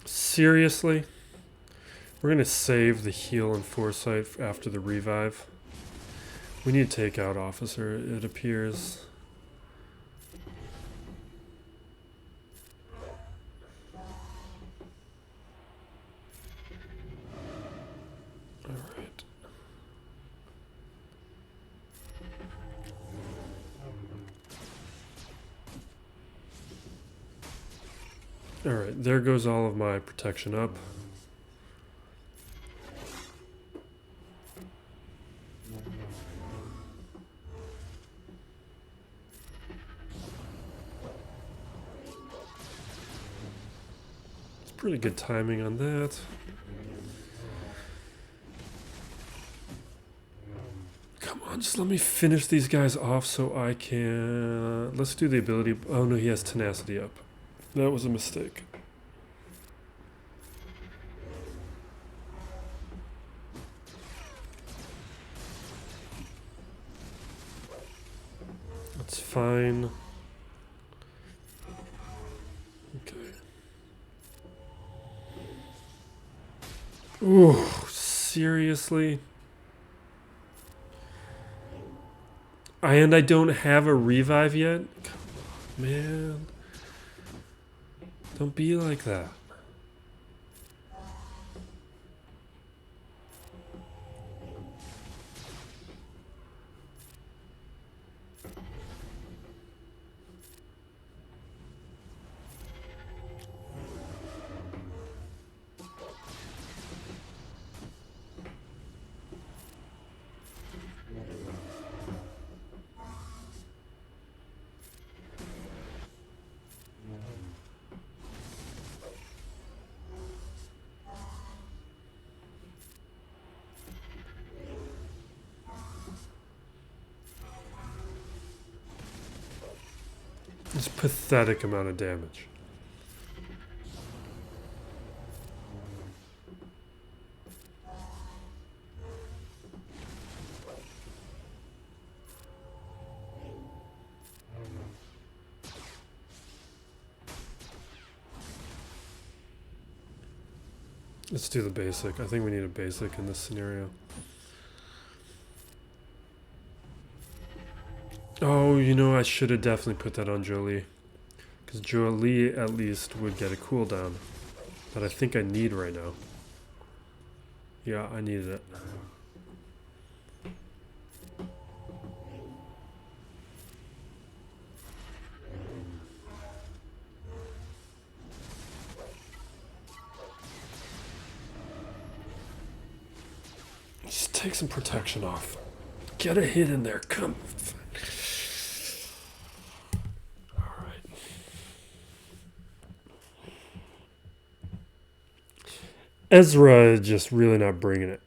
Seriously? We're going to save the heal and foresight after the revive. We need to take out Officer, it appears. Alright. Alright, there goes all of my protection up. It's pretty good timing on that. Come on, just let me finish these guys off so I can... Let's do the ability... Oh no, he has tenacity up. That was a mistake. That's fine. Okay. Ooh, seriously? And I don't have a revive yet? Come on, man. Don't be like that. It's a pathetic amount of damage. Let's do the basic. I think we need a basic in this scenario. Oh, you know, I should have definitely put that on Jolie. Because Jolie at least would get a cooldown. That I think I need right now. Yeah, I needed it. Just take some protection off. Get a hit in there. Come. Alright. Ezra just really not bringing it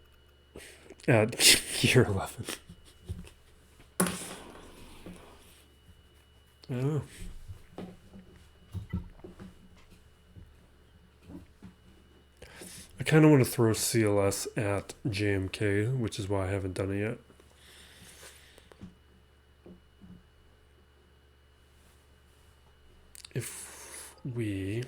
at year 11. Oh. I kind of want to throw CLS at JMK, which is why I haven't done it yet. If we...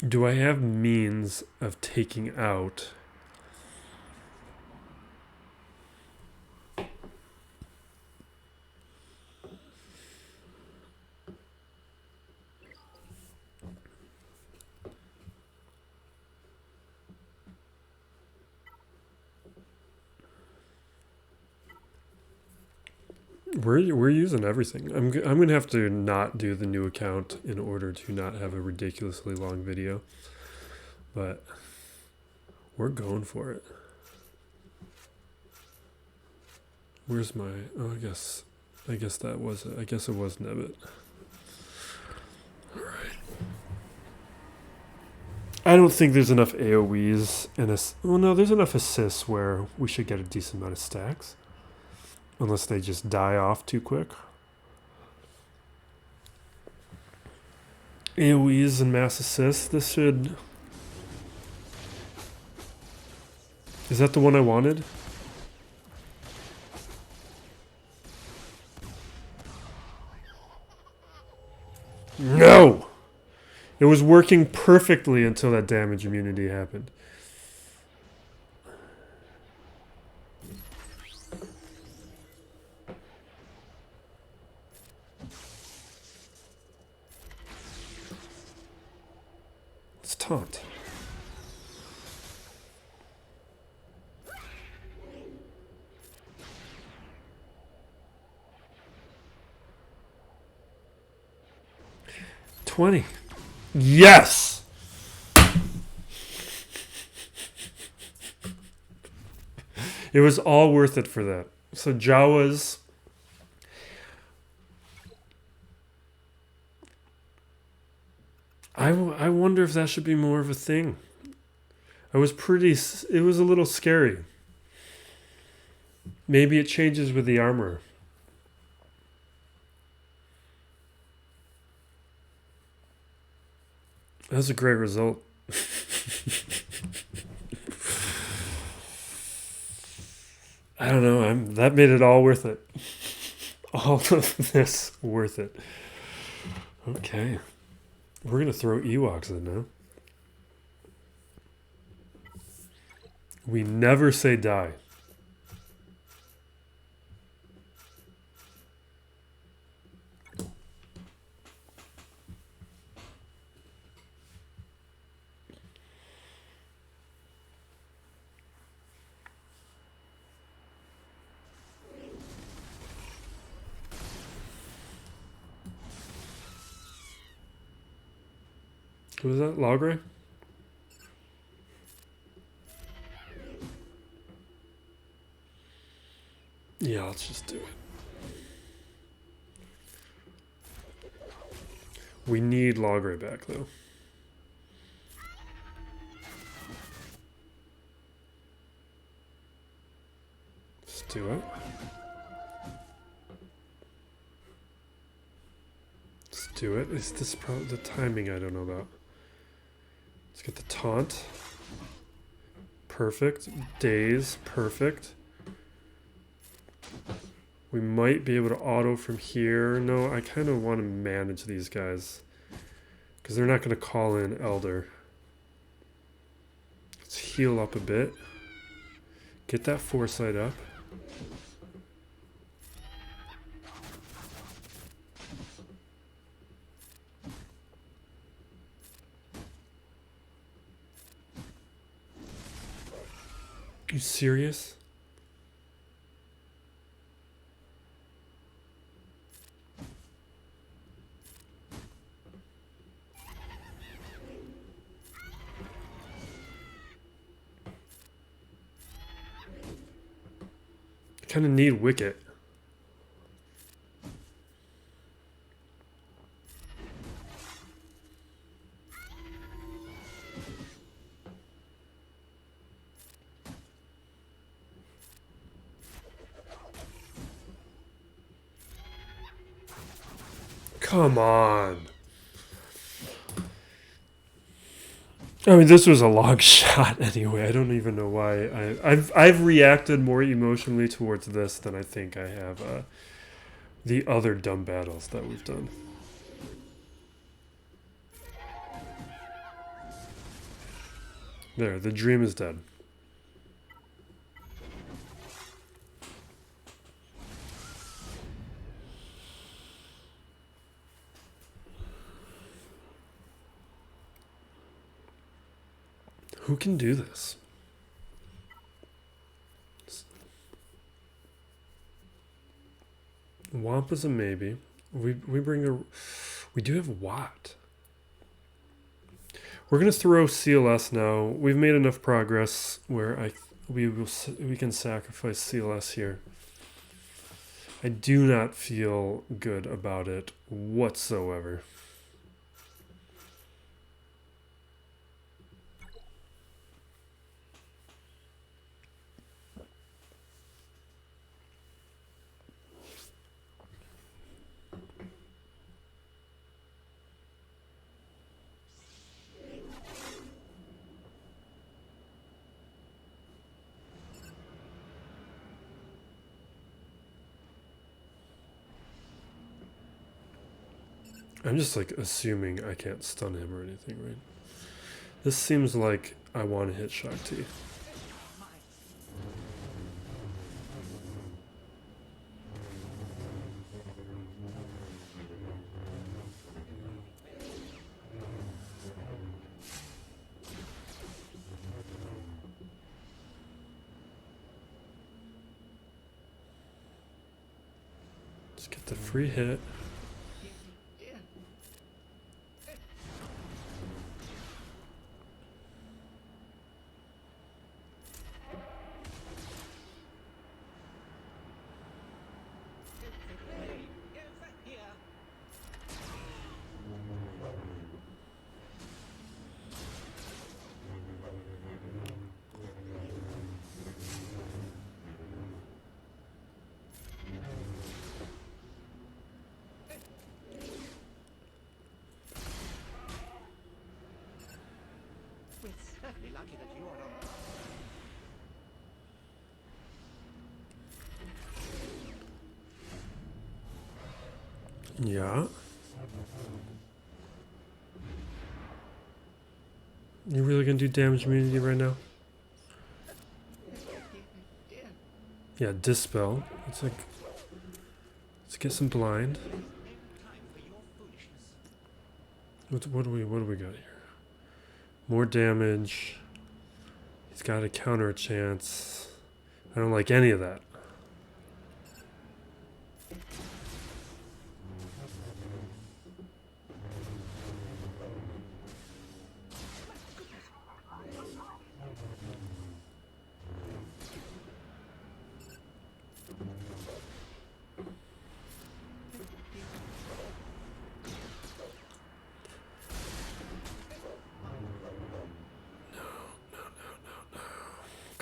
Do I have means of taking out We're using everything. I'm gonna have to not do the new account in order to not have a ridiculously long video, but we're going for it. Where's my? Oh, I guess that was it. I guess it was Nebbit. All right. I don't think there's enough AOE's and well, no, there's enough assists where we should get a decent amount of stacks. Unless they just die off too quick. AoEs and mass assists. This should... Is that the one I wanted? No! It was working perfectly until that damage immunity happened. Taunt. $20. Yes! It was all worth it for that. So Jawas... I wonder if that should be more of a thing. It was a little scary. Maybe it changes with the armor. That was a great result. I don't know. That made it all worth it. All of this worth it. Okay. We're going to throw Ewoks in now. We never say die. Was that Logray? Yeah, let's just do it. We need Logray back, though. Let's do it. Let's do it. Is this probably the timing I don't know about? Let's get the taunt. Perfect. Daze. Perfect. We might be able to auto from here. No, I kind of want to manage these guys because they're not going to call in Elder. Let's heal up a bit. Get that foresight up. You serious? Kind of need Wicket. Come on. I mean, this was a long shot anyway. I don't even know why. I've reacted more emotionally towards this than I think I have the other dumb battles that we've done. There, the dream is dead. Who can do this? Wampa's a maybe. We do have Watt. We're gonna throw CLS now. We've made enough progress where we can sacrifice CLS here. I do not feel good about it whatsoever. I'm just like assuming I can't stun him or anything, right? This seems like I want to hit Shakti. Let's get the free hit. Lucky that you are on. Yeah. You really gonna do damage immunity right now? Yeah, dispel. It's like, let's get some blind. What do we got here? More damage. He's got a counter chance. I don't like any of that.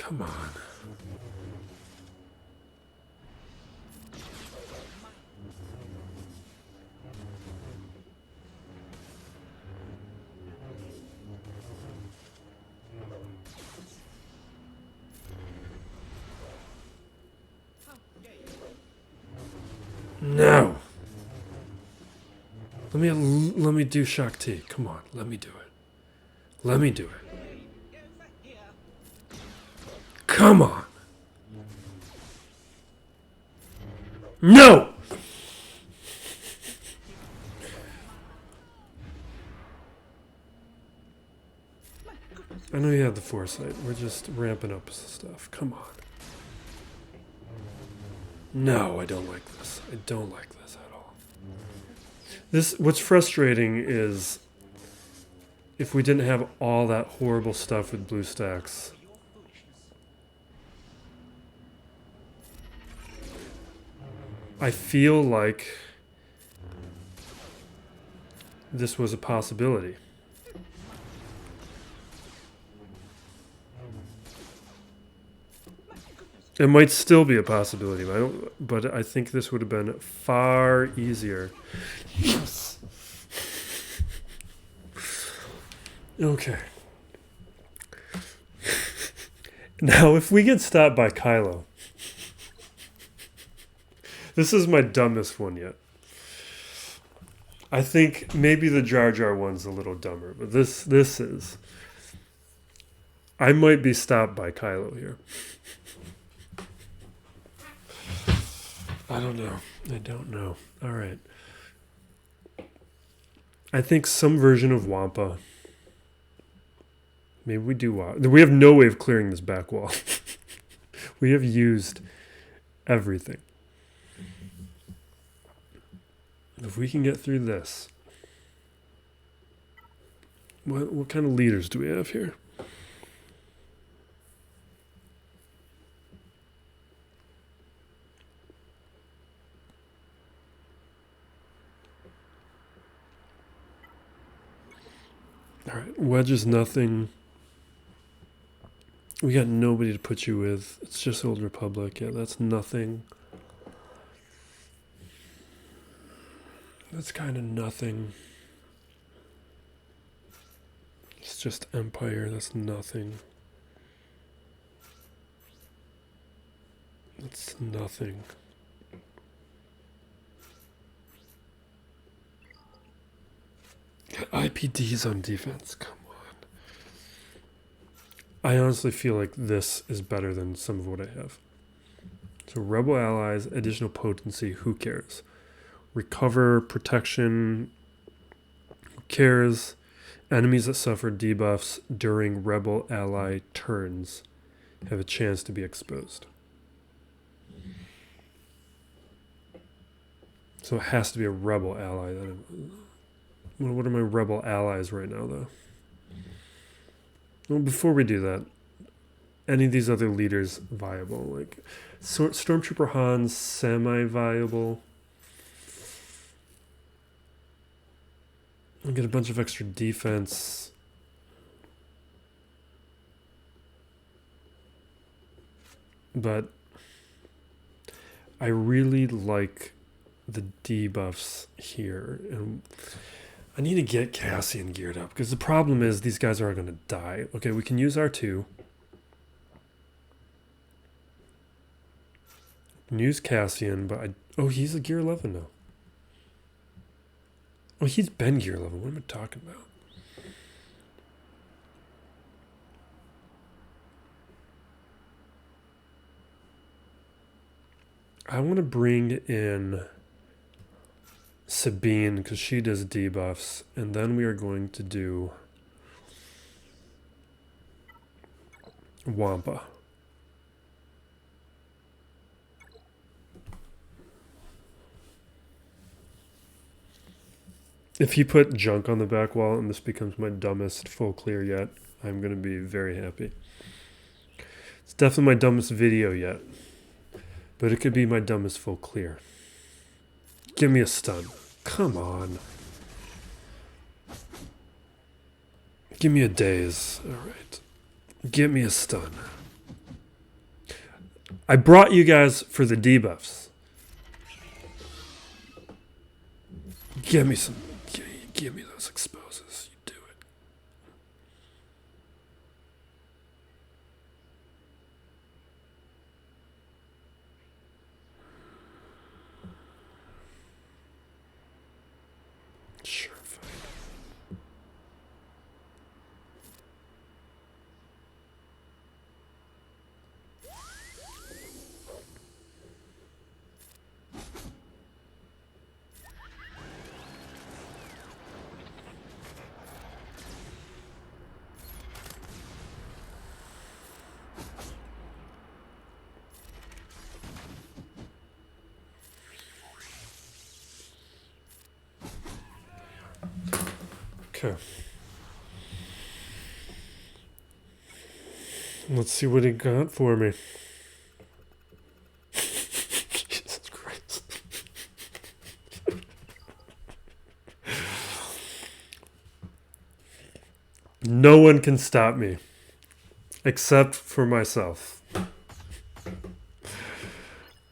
Come on. No. Let me do Shakti. Come on, let me do it. Let me do it. Come on. No. I know you had the foresight. We're just ramping up stuff. Come on. No, I don't like this. I don't like this at all. What's frustrating is if we didn't have all that horrible stuff with blue stacks. I feel like this was a possibility. It might still be a possibility, but I think this would have been far easier. Yes. Okay. Now, if we get stopped by Kylo, this is my dumbest one yet. I think maybe the Jar Jar one's a little dumber, but this is. I might be stopped by Kylo here. I don't know. I don't know. All right. I think some version of Wampa. Maybe we do Wampa. We have no way of clearing this back wall. We have used everything. If we can get through this. What kind of leaders do we have here? Alright, Wedge is nothing. We got nobody to put you with. It's just Old Republic. Yeah, that's nothing. That's kind of nothing. It's just Empire. That's nothing. That's nothing. IPDs on defense, come on. I honestly feel like this is better than some of what I have. So Rebel allies, additional potency, who cares? Recover, protection, who cares? Enemies that suffer debuffs during Rebel ally turns have a chance to be exposed. So it has to be a Rebel ally. What are my Rebel allies right now, though? Well, before we do that, any of these other leaders viable? Like Stormtrooper Han's semi-viable. I'll get a bunch of extra defense. But I really like the debuffs here. And I need to get Cassian geared up, because the problem is these guys are going to die. Okay, we can use R2. We can use Cassian, but oh, he's a gear 11 now. Oh, he's been gear 11. What am I talking about? I want to bring in Sabine, because she does debuffs, and then we are going to do Wampa. If you put junk on the back wall and this becomes my dumbest full clear yet, I'm going to be very happy. It's definitely my dumbest video yet, but it could be my dumbest full clear. Give me a stun. Come on. Give me a daze. All right. Give me a stun. I brought you guys for the debuffs. Give me some. Give me those exposes. You do it. Sure, fine. Okay. Let's see what he got for me. Jesus Christ. No one can stop me. Except for myself.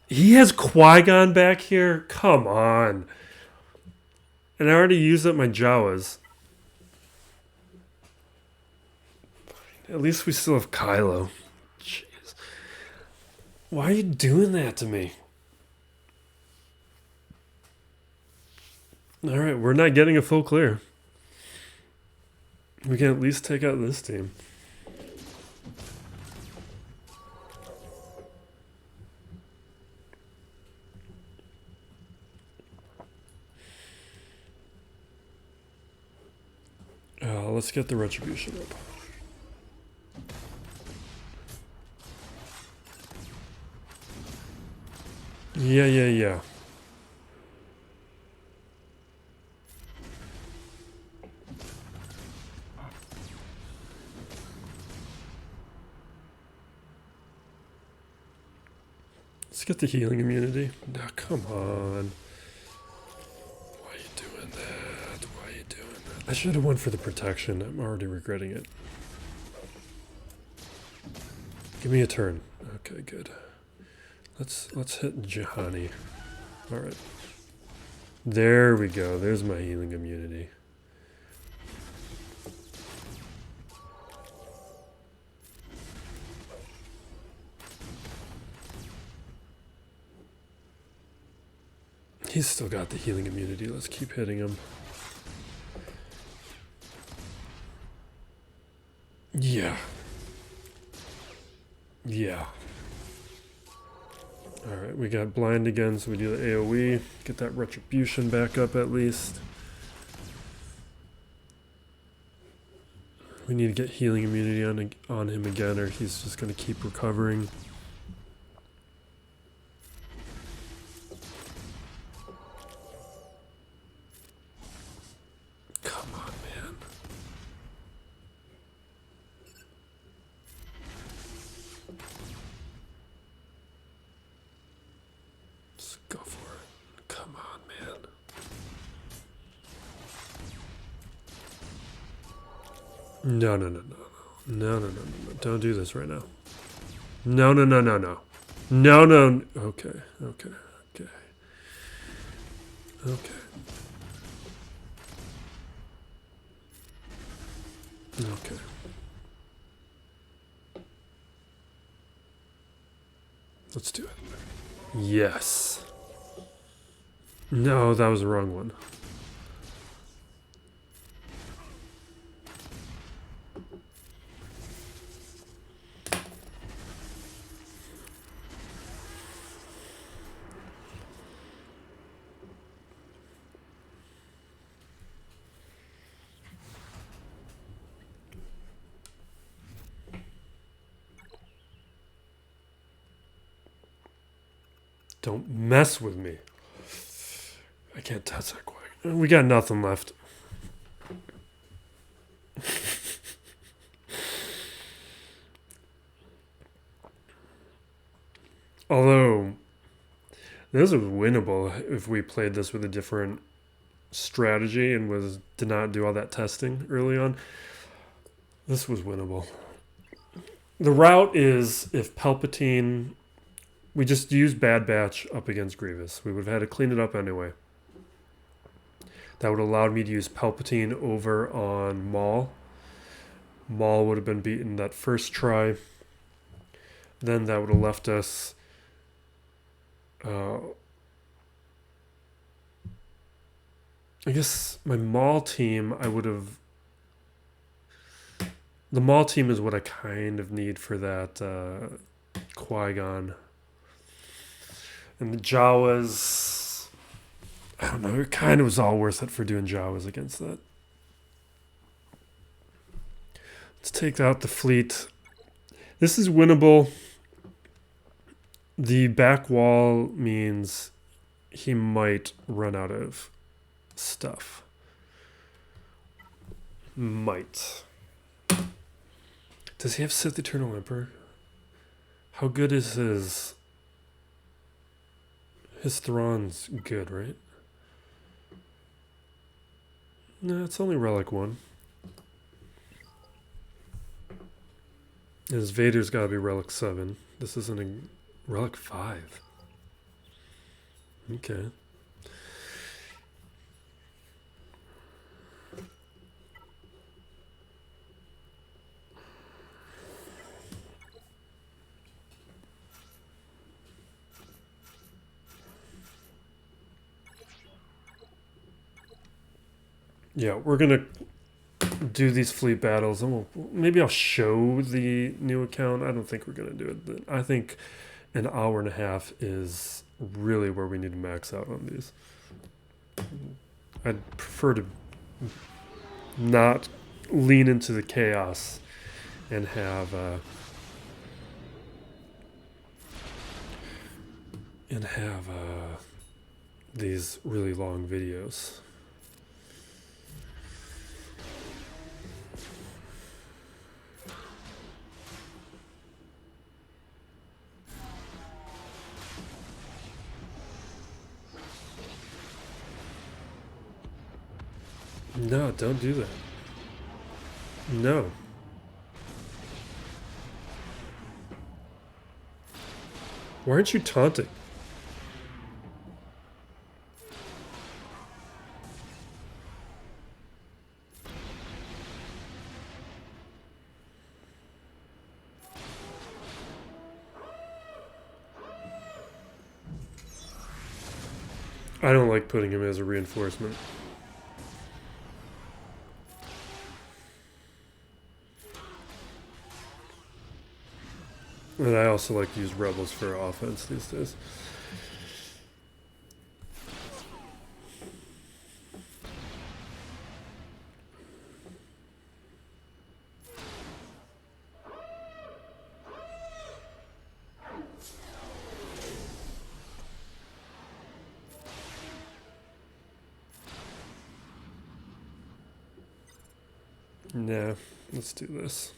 He has Qui-Gon back here? Come on. And I already used up my Jawas. At least we still have Kylo. Jeez. Why are you doing that to me? Alright, we're not getting a full clear. We can at least take out this team. Let's get the retribution up. Yeah. Let's get the healing immunity. No, come on. Why are you doing that? Why are you doing that? I should have went for the protection. I'm already regretting it. Give me a turn. Okay, good. Let's hit Jahani. Alright. There we go. There's my healing immunity. He's still got the healing immunity. Let's keep hitting him. Yeah. Alright, we got blind again, so we do the AoE. Get that retribution back up at least. We need to get healing immunity on him again, or he's just going to keep recovering. Come on, man. Let's go for it. Come on, man. No. Don't do this right now. No. No. Okay. Let's do it. Yes. No, that was the wrong one. Don't mess with me. I can't touch that quite. We got nothing left. Although, this was winnable if we played this with a different strategy and did not do all that testing early on. This was winnable. The route is if Palpatine We just used Bad Batch up against Grievous. We would have had to clean it up anyway. That would have allowed me to use Palpatine over on Maul. Maul would have been beaten that first try. Then that would have left us... I guess my Maul team, I would have... The Maul team is what I kind of need for that Qui-Gon. And the Jawas... I don't know, it kind of was all worth it for doing Jawas against that. Let's take out the fleet. This is winnable. The back wall means he might run out of stuff. Might. Does he have Sith Eternal Emperor? How good is his... His Thrawn's good, right? No, it's only Relic 1. His Vader's gotta be Relic 7. This isn't a... Relic 5. Okay. Yeah, we're gonna do these fleet battles, and maybe I'll show the new account. I don't think we're gonna do it. I think an hour and a half is really where we need to max out on these. I'd prefer to not lean into the chaos and have these really long videos. No, don't do that. No. Why aren't you taunting? I don't like putting him as a reinforcement. And I also like to use rebels for offense these days. Nah, let's do this.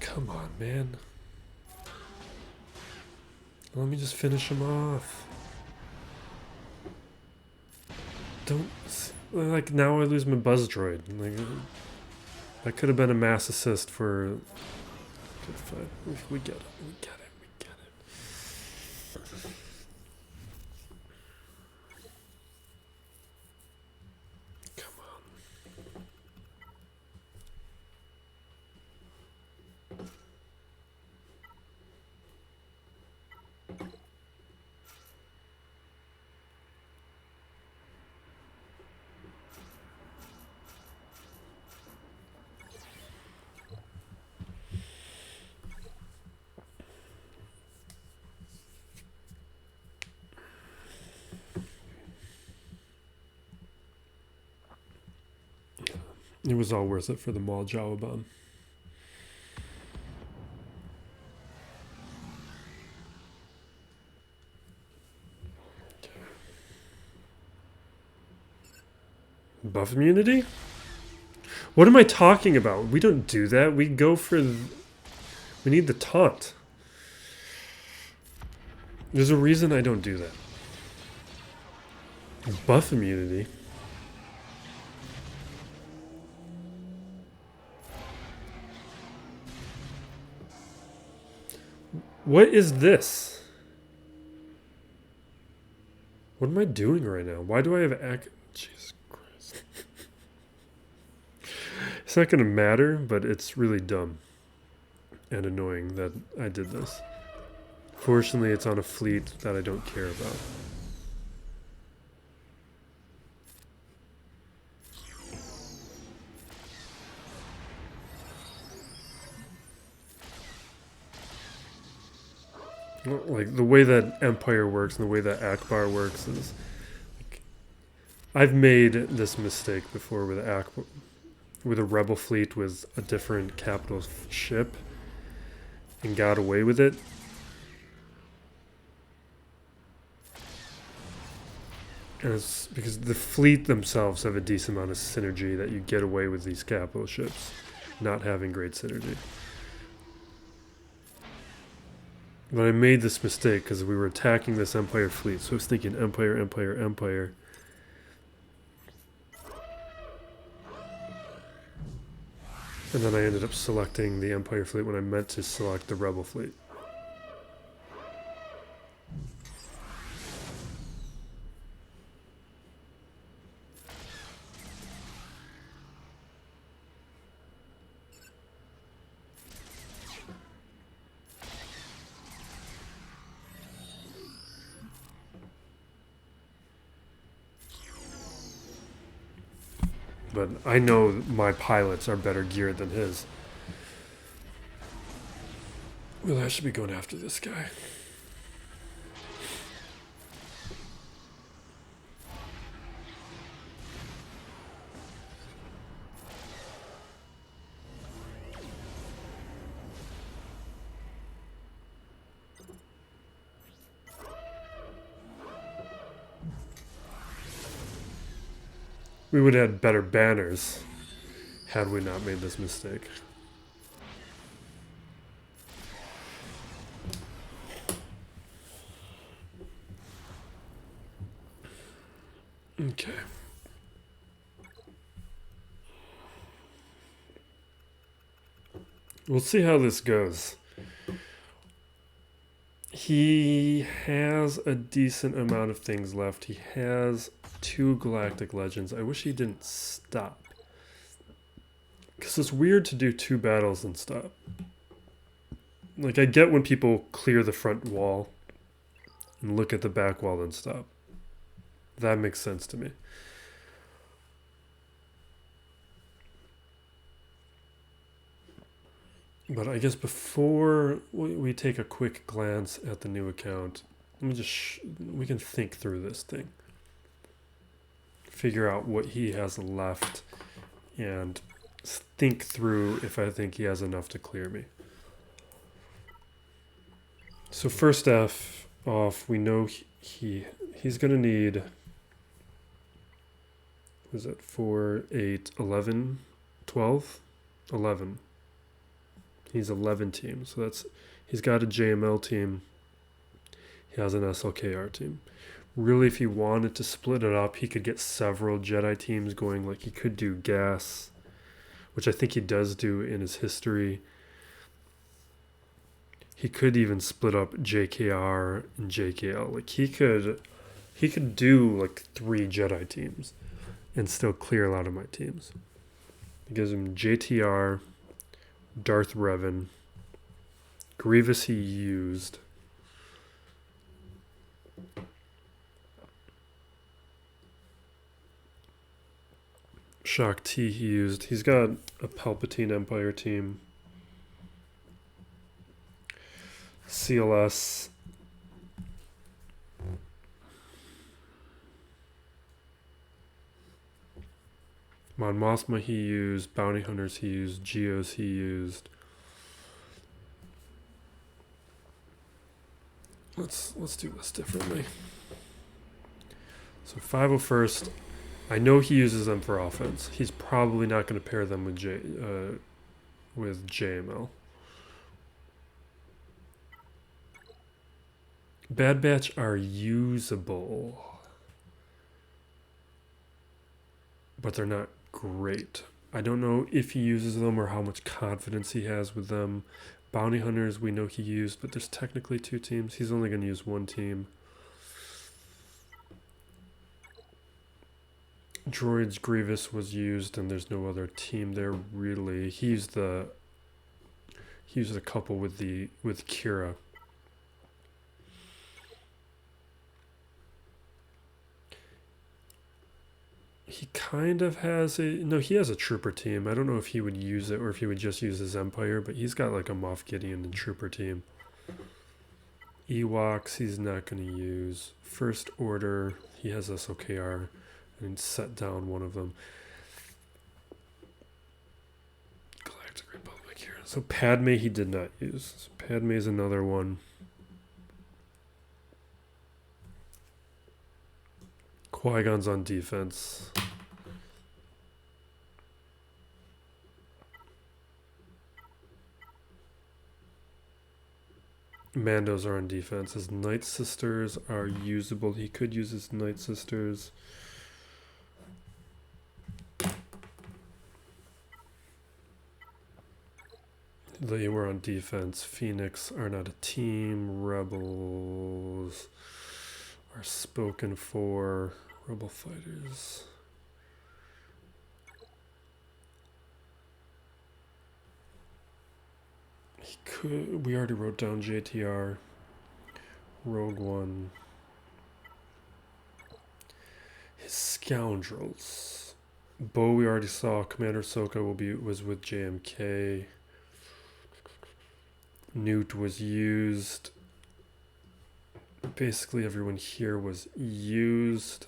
Come on, man. Let me just finish him off. Don't... Like, now I lose my buzz droid. Like, that could have been a mass assist for... We get it. We get it. We get it. Come on. It was all worth it for the Maul JAWA bomb. Buff immunity? What am I talking about? We don't do that. We go for... We need the taunt. There's a reason I don't do that. Buff immunity. What is this? What am I doing right now? Why do I have Jesus Christ. It's not going to matter, but it's really dumb and annoying that I did this. Fortunately, it's on a fleet that I don't care about. Like, the way that Empire works and the way that Akbar works is... Like, I've made this mistake before with Akbar, with a rebel fleet with a different capital ship, and got away with it. And it's because the fleet themselves have a decent amount of synergy that you get away with these capital ships not having great synergy. But I made this mistake because we were attacking this Empire fleet, so I was thinking Empire, Empire, Empire. And then I ended up selecting the Empire fleet when I meant to select the Rebel fleet. But I know my pilots are better geared than his. Well, I should be going after this guy. We would have had better banners had we not made this mistake. Okay. We'll see how this goes. He has a decent amount of things left. He has 2 Galactic Legends. I wish he didn't stop. Because it's weird to do 2 battles and stop. Like, I get when people clear the front wall and look at the back wall and stop. That makes sense to me. But I guess before we take a quick glance at the new account, let me just we can think through this thing. Figure out what he has left and think through if I think he has enough to clear me. So first off, we know he's going to need, what is it, 4, 8, 11, 12? 11. He's 11 teams, so he's got a JML team. He has an SLKR team. Really, if he wanted to split it up, he could get several Jedi teams going. Like, he could do gas, which I think he does do in his history. He could even split up JKR and JKL. Like, he could do like 3 Jedi teams and still clear a lot of my teams. He gives him JTR, Darth Revan, Grievous he used. Shock T he used. He's got a Palpatine Empire team. CLS. Mon Mothma he used, Bounty Hunters he used, Geos he used. Let's do this differently. So 501st, I know he uses them for offense. He's probably not going to pair them with JML. Bad Batch are usable, but they're not great. I don't know if he uses them or how much confidence he has with them. Bounty Hunters we know he used, but there's technically 2 teams. He's only going to use 1 team. Droids Grievous was used, and there's no other team there really. He used a couple with Qira. He kind of has he has a trooper team. I don't know if he would use it or if he would just use his Empire, but he's got like a Moff Gideon and trooper team. Ewoks he's not going to use. First Order, he has SOKR and set down one of them. Galactic Republic here. So Padme he did not use. So Padme is another one. Qui-Gon's on defense. Mandos are on defense. His Night Sisters are usable. He could use his Night Sisters. They were on defense. Phoenix are not a team. Rebels are spoken for. Rebel fighters. He could. We already wrote down JTR. Rogue One. His scoundrels. Bo we already saw. Commander Ahsoka was with JMK. Nute was used. Basically everyone here was used.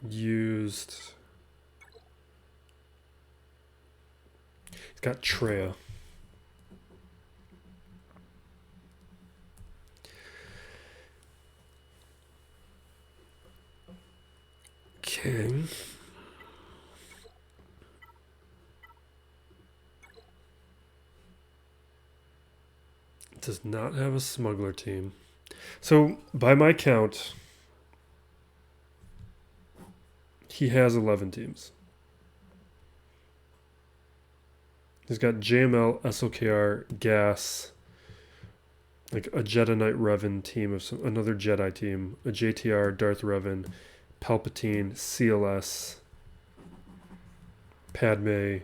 He's got Traya. Okay. Does not have a smuggler team. So by my count, he has 11 teams. He's got JML, SOKR, GAS, like a Jedi Knight Revan team of another Jedi team, a JTR, Darth Revan, Palpatine, CLS, Padme,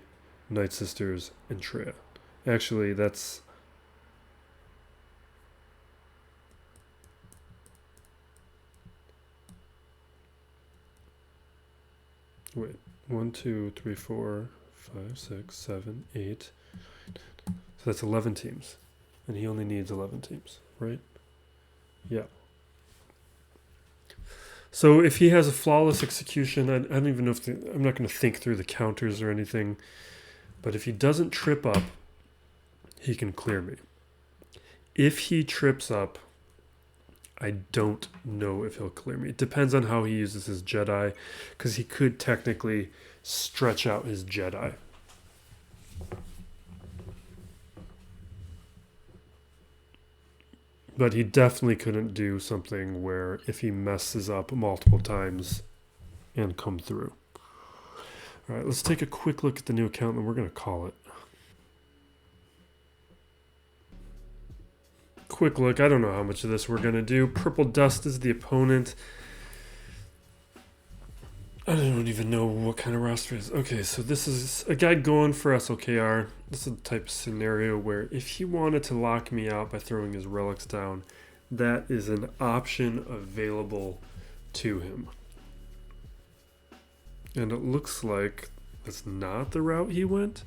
Night Sisters, and Traya. Actually, that's... Wait, 1, 2, 3, 4, 5, 6, 7, 8. So that's 11 teams. And he only needs 11 teams, right? Yeah. So if he has a flawless execution, I don't even know if I'm not going to think through the counters or anything. But if he doesn't trip up, he can clear me. If he trips up, I don't know if he'll clear me. It depends on how he uses his Jedi, because he could technically stretch out his Jedi. But he definitely couldn't do something where if he messes up multiple times and come through. All right, let's take a quick look at the new account and we're going to call it. Quick look. I don't know how much of this we're going to do. Purple Dust is the opponent. I don't even know what kind of roster it is. Okay, so this is a guy going for SOKR. This is the type of scenario where if he wanted to lock me out by throwing his relics down, that is an option available to him. And it looks like that's not the route he went.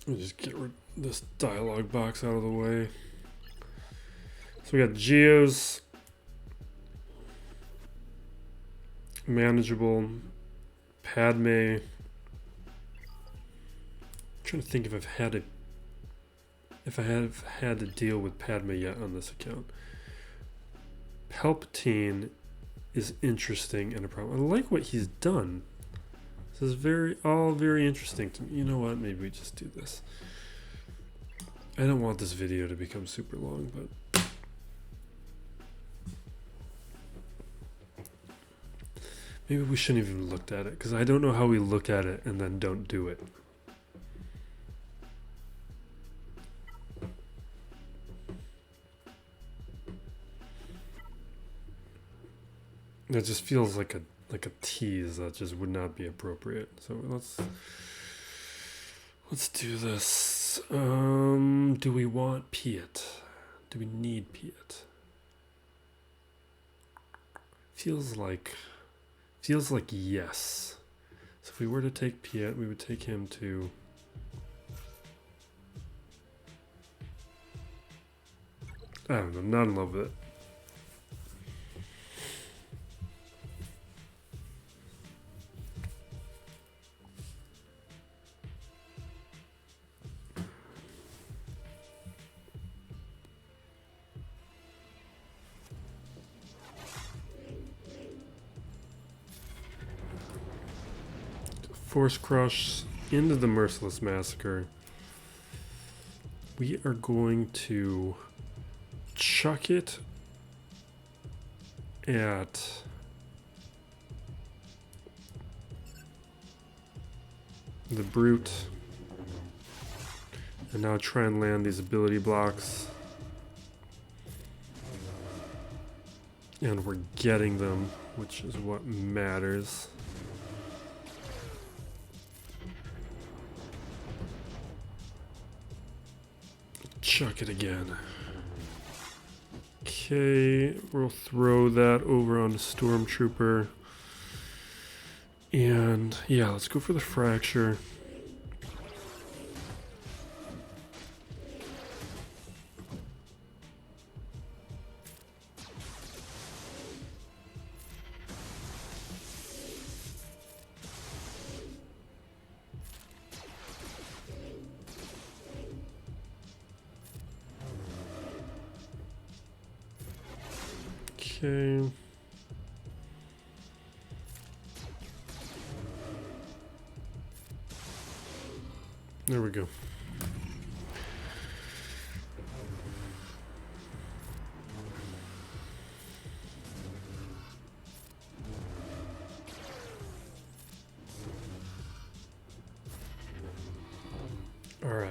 Let me just get this dialogue box out of the way. So we got Geos, manageable, Padme. I'm trying to think if I have had to deal with Padme yet on this account. Palpatine is interesting and a problem. I like what he's done. This is all very interesting to me. You know what? Maybe we just do this. I don't want this video to become super long, but maybe we shouldn't even looked at it, because I don't know how we look at it and then don't do it. It just feels like a tease that just would not be appropriate. So let's do this. Do we want Piet? Do we need Piet? Feels like yes. So if we were to take Piet, we would take him to I don't know, I'm not in love with it. Force Crush into the Merciless Massacre. We are going to chuck it at the Brute. And now try and land these ability blocks. And we're getting them, which is what matters. Chuck it again. Okay, we'll throw that over on the Stormtrooper. And yeah, let's go for the Fracture. Okay. There we go. All right.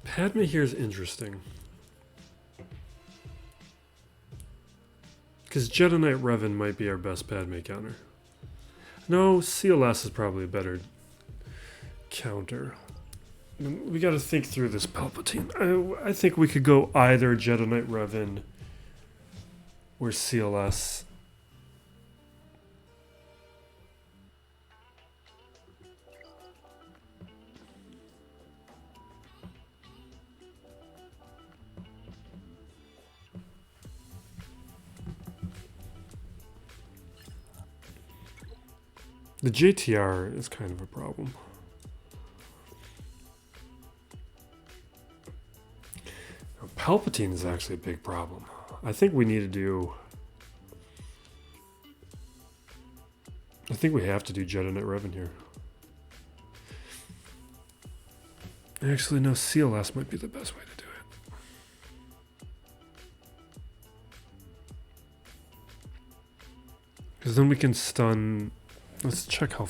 Padme here is interesting. Because Jedi Knight Revan might be our best Padme counter. No, CLS is probably a better counter. We got to think through this Palpatine. I think we could go either Jedi Knight Revan or CLS. The JTR is kind of a problem. Now, Palpatine is actually a big problem. I think we need to do... I think we have to do Jedi Knight Revan here. Actually, no, CLS might be the best way to do it. Because then we can stun... Let's check how...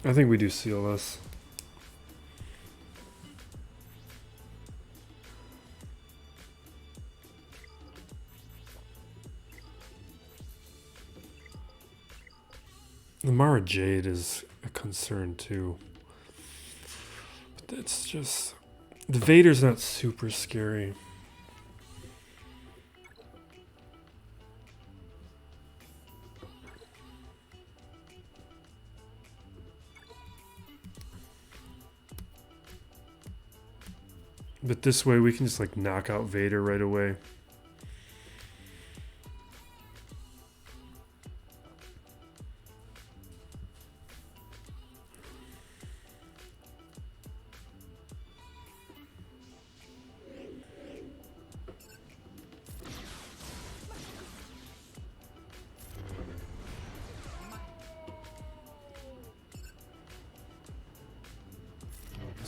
I think we do CLS. The Mara Jade is a concern too. But it's just... The Vader's not super scary. But this way we can just like knock out Vader right away.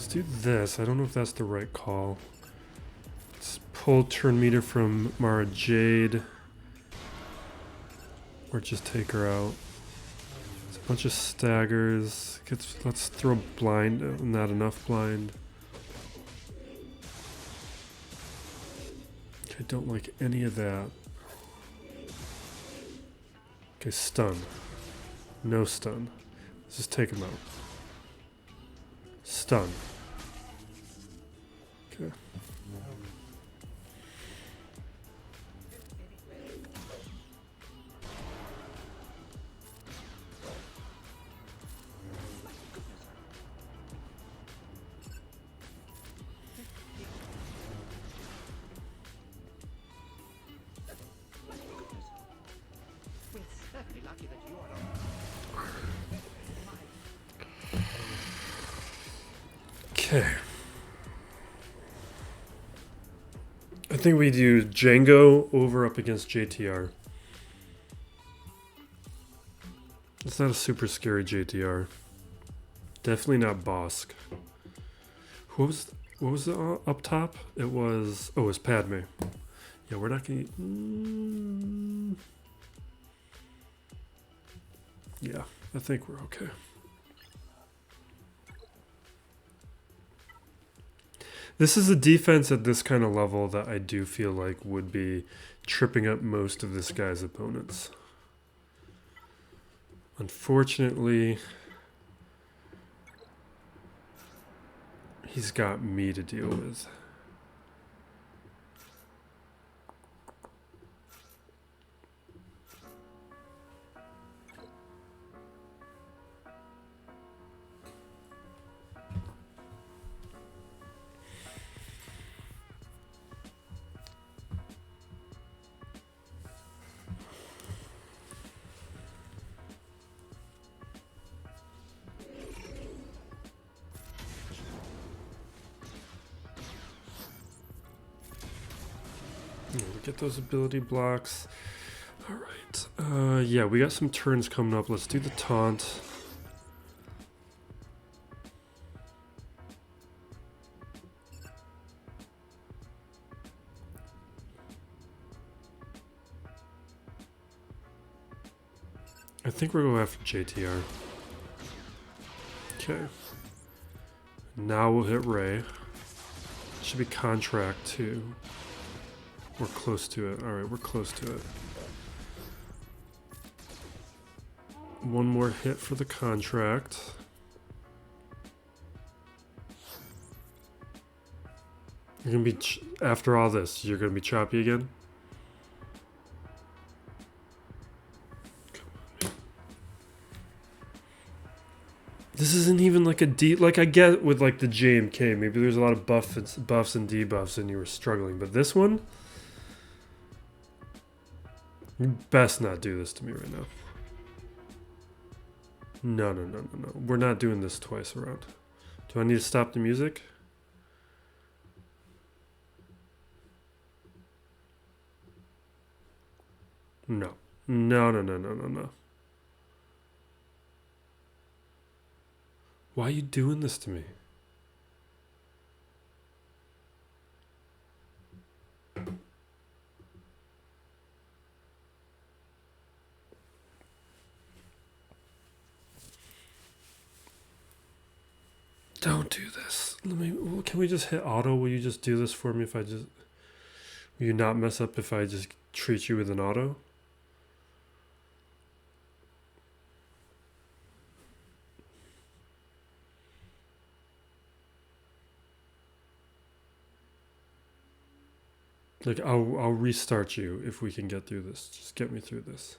do this. I don't know if that's the right call. Let's pull turn meter from Mara Jade. Or just take her out. It's a bunch of staggers. Let's throw blind. Not enough blind. I don't like any of that. Okay, stun. No stun. Let's just take him out. Stun. Okay. Okay. I think we do Django over up against JTR. It's not a super scary JTR. Definitely not Bossk. What was the up top? It was Padme. Yeah, we're not gonna. Yeah, I think we're okay. This is a defense at this kind of level that I do feel like would be tripping up most of this guy's opponents. Unfortunately, he's got me to deal with. Get those ability blocks. All right. Yeah, we got some turns coming up. Let's do the taunt. I think we're going after JTR. Okay. Now we'll hit Ray. Should be contract too. We're close to it. Alright, we're close to it. One more hit for the contract. You're gonna be, after all this, you're gonna be choppy again? This isn't even like a D, like I get with like the JMK, maybe there's a lot of buffs and debuffs and you were struggling, but this one? You best not do this to me right now. No. We're not doing this twice around. Do I need to stop the music? No. No. Why are you doing this to me? Don't do this. Can we just hit auto? Will you just do this for me if I just... Will you not mess up if I just treat you with an auto? Like, I'll restart you if we can get through this. Just get me through this.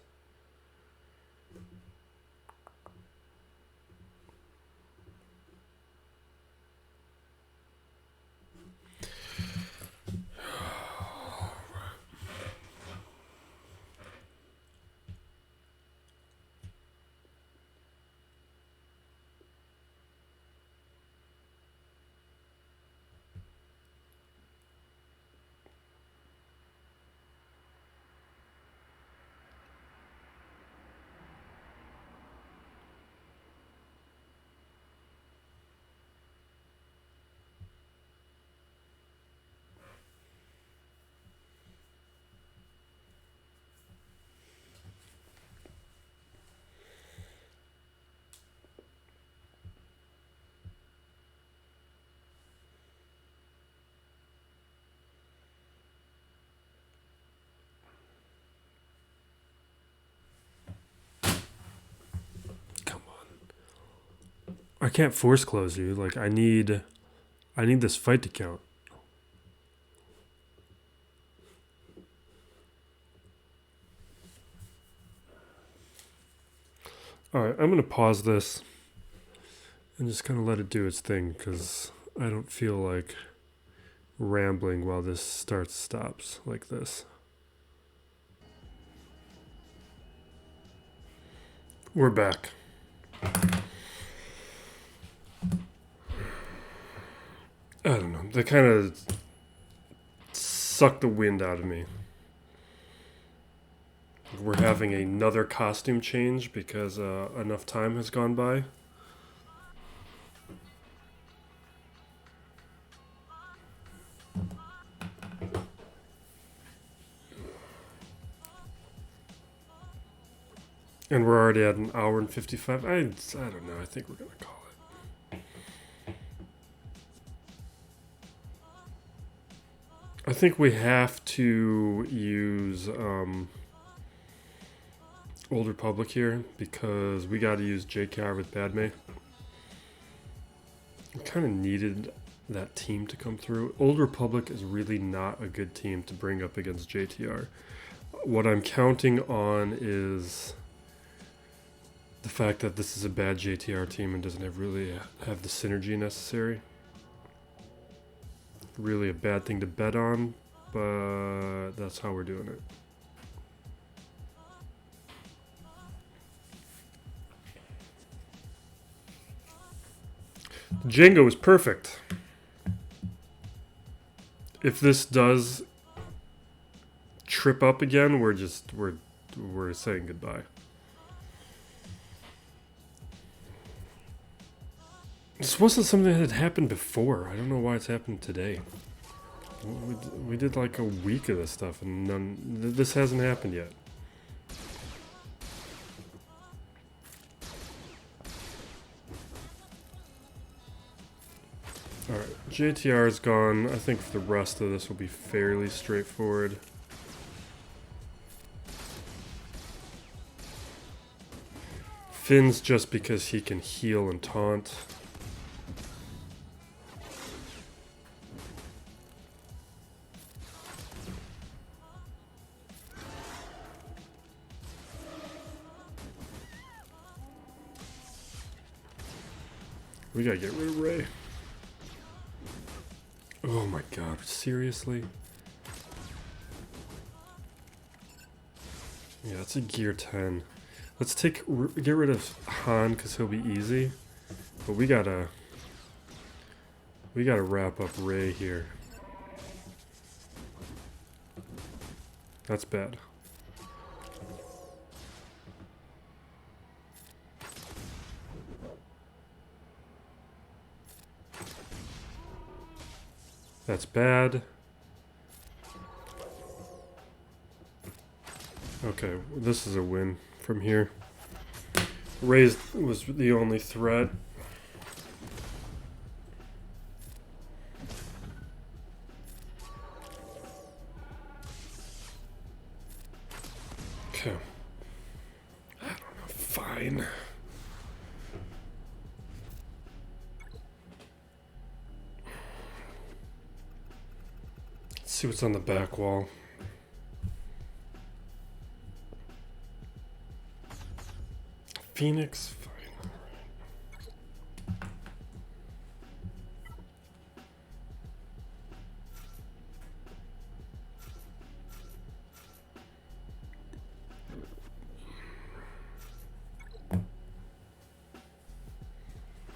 I can't force close you. Like, I need this fight to count. Alright, I'm going to pause this and just kind of let it do its thing, because I don't feel like rambling while this stops like this. We're back. I don't know. They kind of sucked the wind out of me. We're having another costume change because enough time has gone by. And we're already at an hour and 55. I don't know. I think we're going to call it. I think we have to use Old Republic here because we got to use JKR with Padme. We kind of needed that team to come through. Old Republic is really not a good team to bring up against JTR. What I'm counting on is the fact that this is a bad JTR team and doesn't really have the synergy necessary. Really a bad thing to bet on, but that's how we're doing it. Django is perfect. If this does trip up again, we're saying goodbye. This wasn't something that had happened before. I don't know why it's happened today. We did like a week of this stuff, and this hasn't happened yet. Alright, JTR is gone. I think the rest of this will be fairly straightforward. Finn's just because he can heal and taunt. We gotta get rid of Ray. Oh my god, seriously? Yeah, it's a gear 10. Let's get rid of Han because he'll be easy. But we gotta wrap up Ray here. That's bad. That's bad. Okay, this is a win from here. Ray was the only threat. Okay. I don't know. Fine. Let's see what's on the back wall. Phoenix, fine.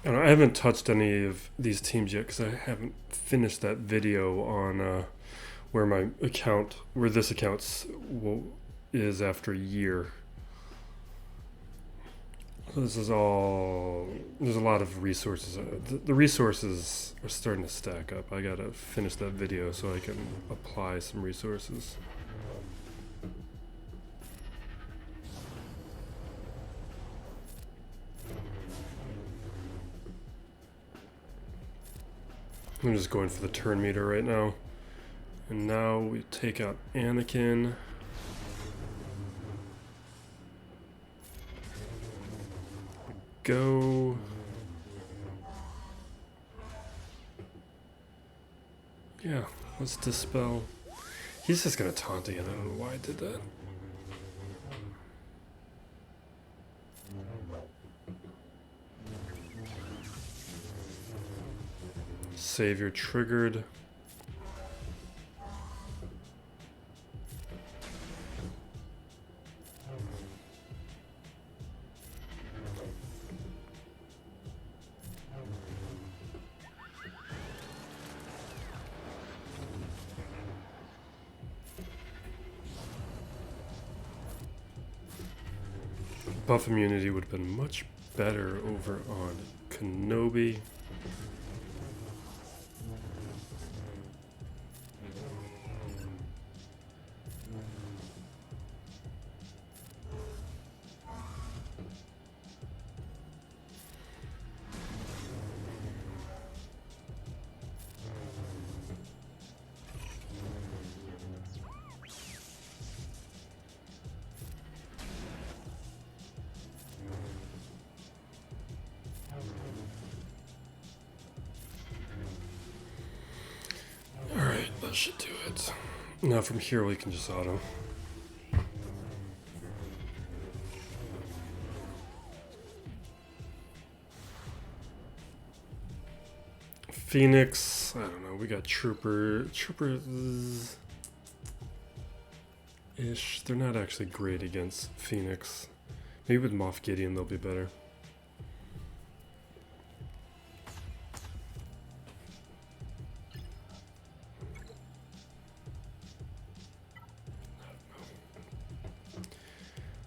I haven't touched any of these teams yet because I haven't finished that video on where this account is after a year. This is all, there's a lot of resources. The resources are starting to stack up. I gotta finish that video so I can apply some resources. I'm just going for the turn meter right now. And now we take out Anakin. Go. Yeah, let's dispel. He's just gonna taunt again. I don't know why I did that. Savior triggered. Buff immunity would have been much better over on Kenobi. That should do it. Now from here we can just auto. Phoenix, I don't know, we got troopers ish. They're not actually great against Phoenix. Maybe with Moff Gideon they'll be better.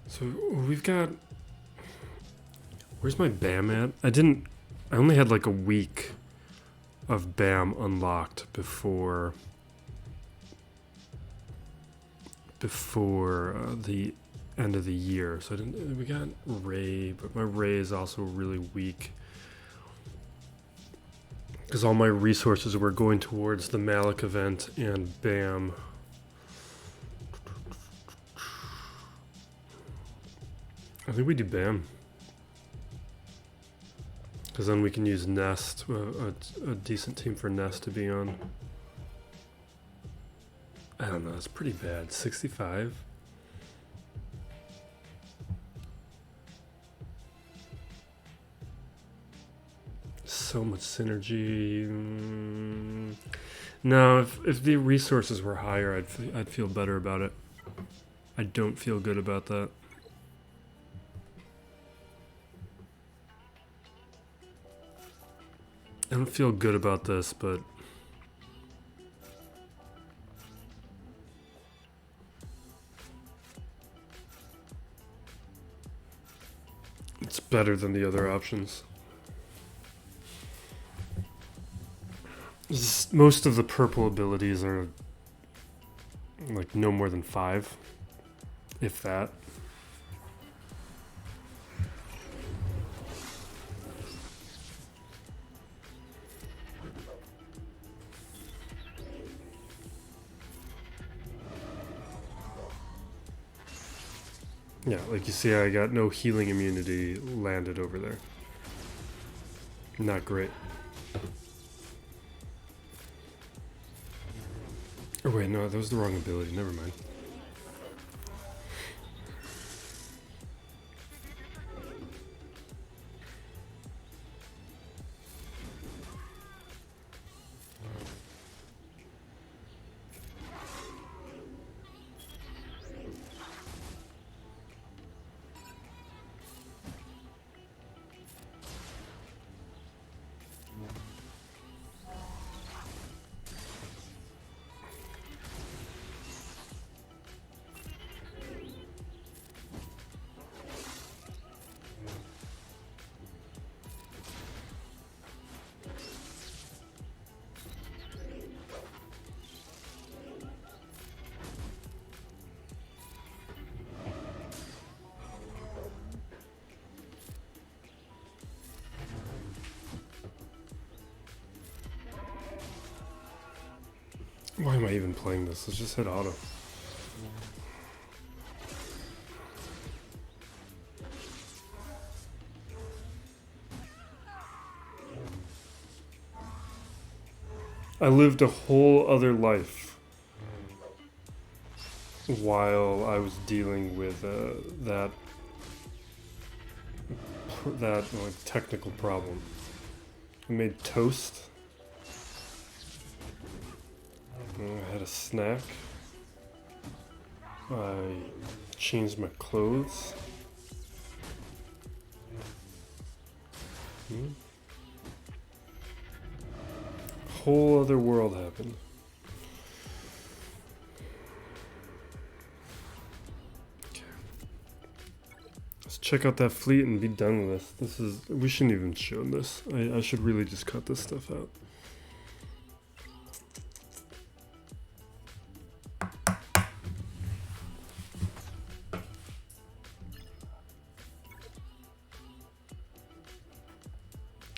So we've got, where's my BAM at? I only had like a week of BAM unlocked before the end of the year. So we got Ray, but my Ray is also really weak because all my resources were going towards the Malik event and BAM. I think we do BAM. Because then we can use Nest, a decent team for Nest to be on. I don't know, it's pretty bad. 65? So much synergy. No, if the resources were higher, I'd feel better about it. I don't feel good about that. I don't feel good about this, but it's better than the other options. Most of the purple abilities are like no more than 5, if that. Yeah, like you see, I got no healing immunity landed over there. Not great. Oh wait, no, that was the wrong ability. Never mind. Why am I even playing this? Let's just hit auto. I lived a whole other life while I was dealing with that like, technical problem. I made toast. I had a snack. I changed my clothes. Whole other world happened. Okay. Let's check out that fleet and be done with this. We shouldn't even show this. I should really just cut this stuff out.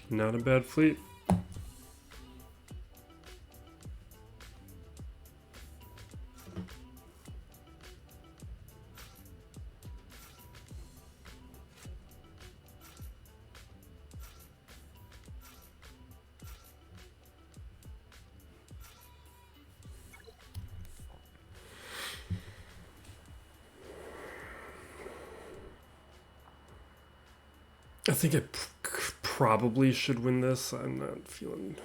Not a bad fleet. I think I probably should win this. I'm not feeling...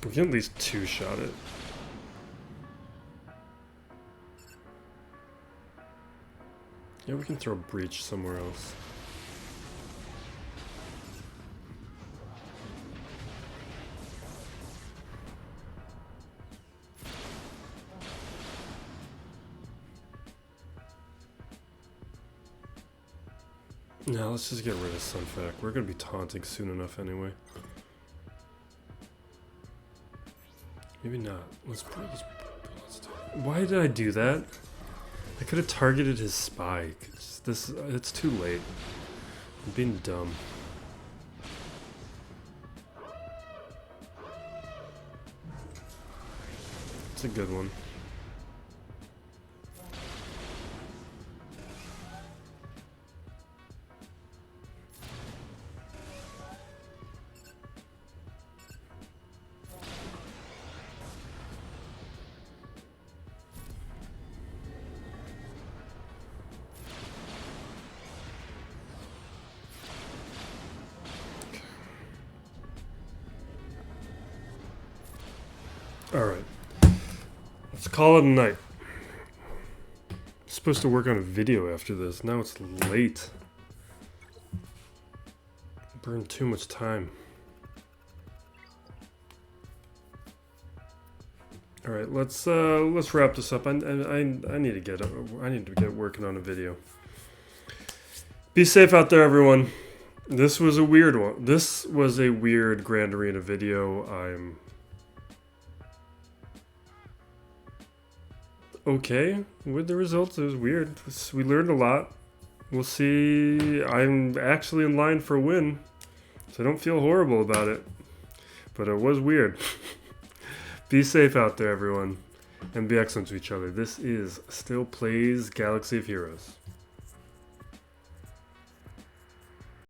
We can at least two-shot it. Yeah, we can throw breach somewhere else. Now let's just get rid of Sunfac. We're gonna be taunting soon enough anyway. Maybe not. Let's do it. Why did I do that? I could have targeted his spike. It's too late. I'm being dumb. It's a good one. Alright. Let's call it a night. I'm supposed to work on a video after this. Now it's late. Burned too much time. Alright, let's wrap this up. I need to get working on a video. Be safe out there, everyone. This was a weird one. This was a weird Grand Arena video. I'm okay with the results. It was weird. We learned a lot. We'll see. I'm actually in line for a win, so I don't feel horrible about it. But it was weird. Be safe out there, everyone, and be excellent to each other. This is Still Plays Galaxy of Heroes.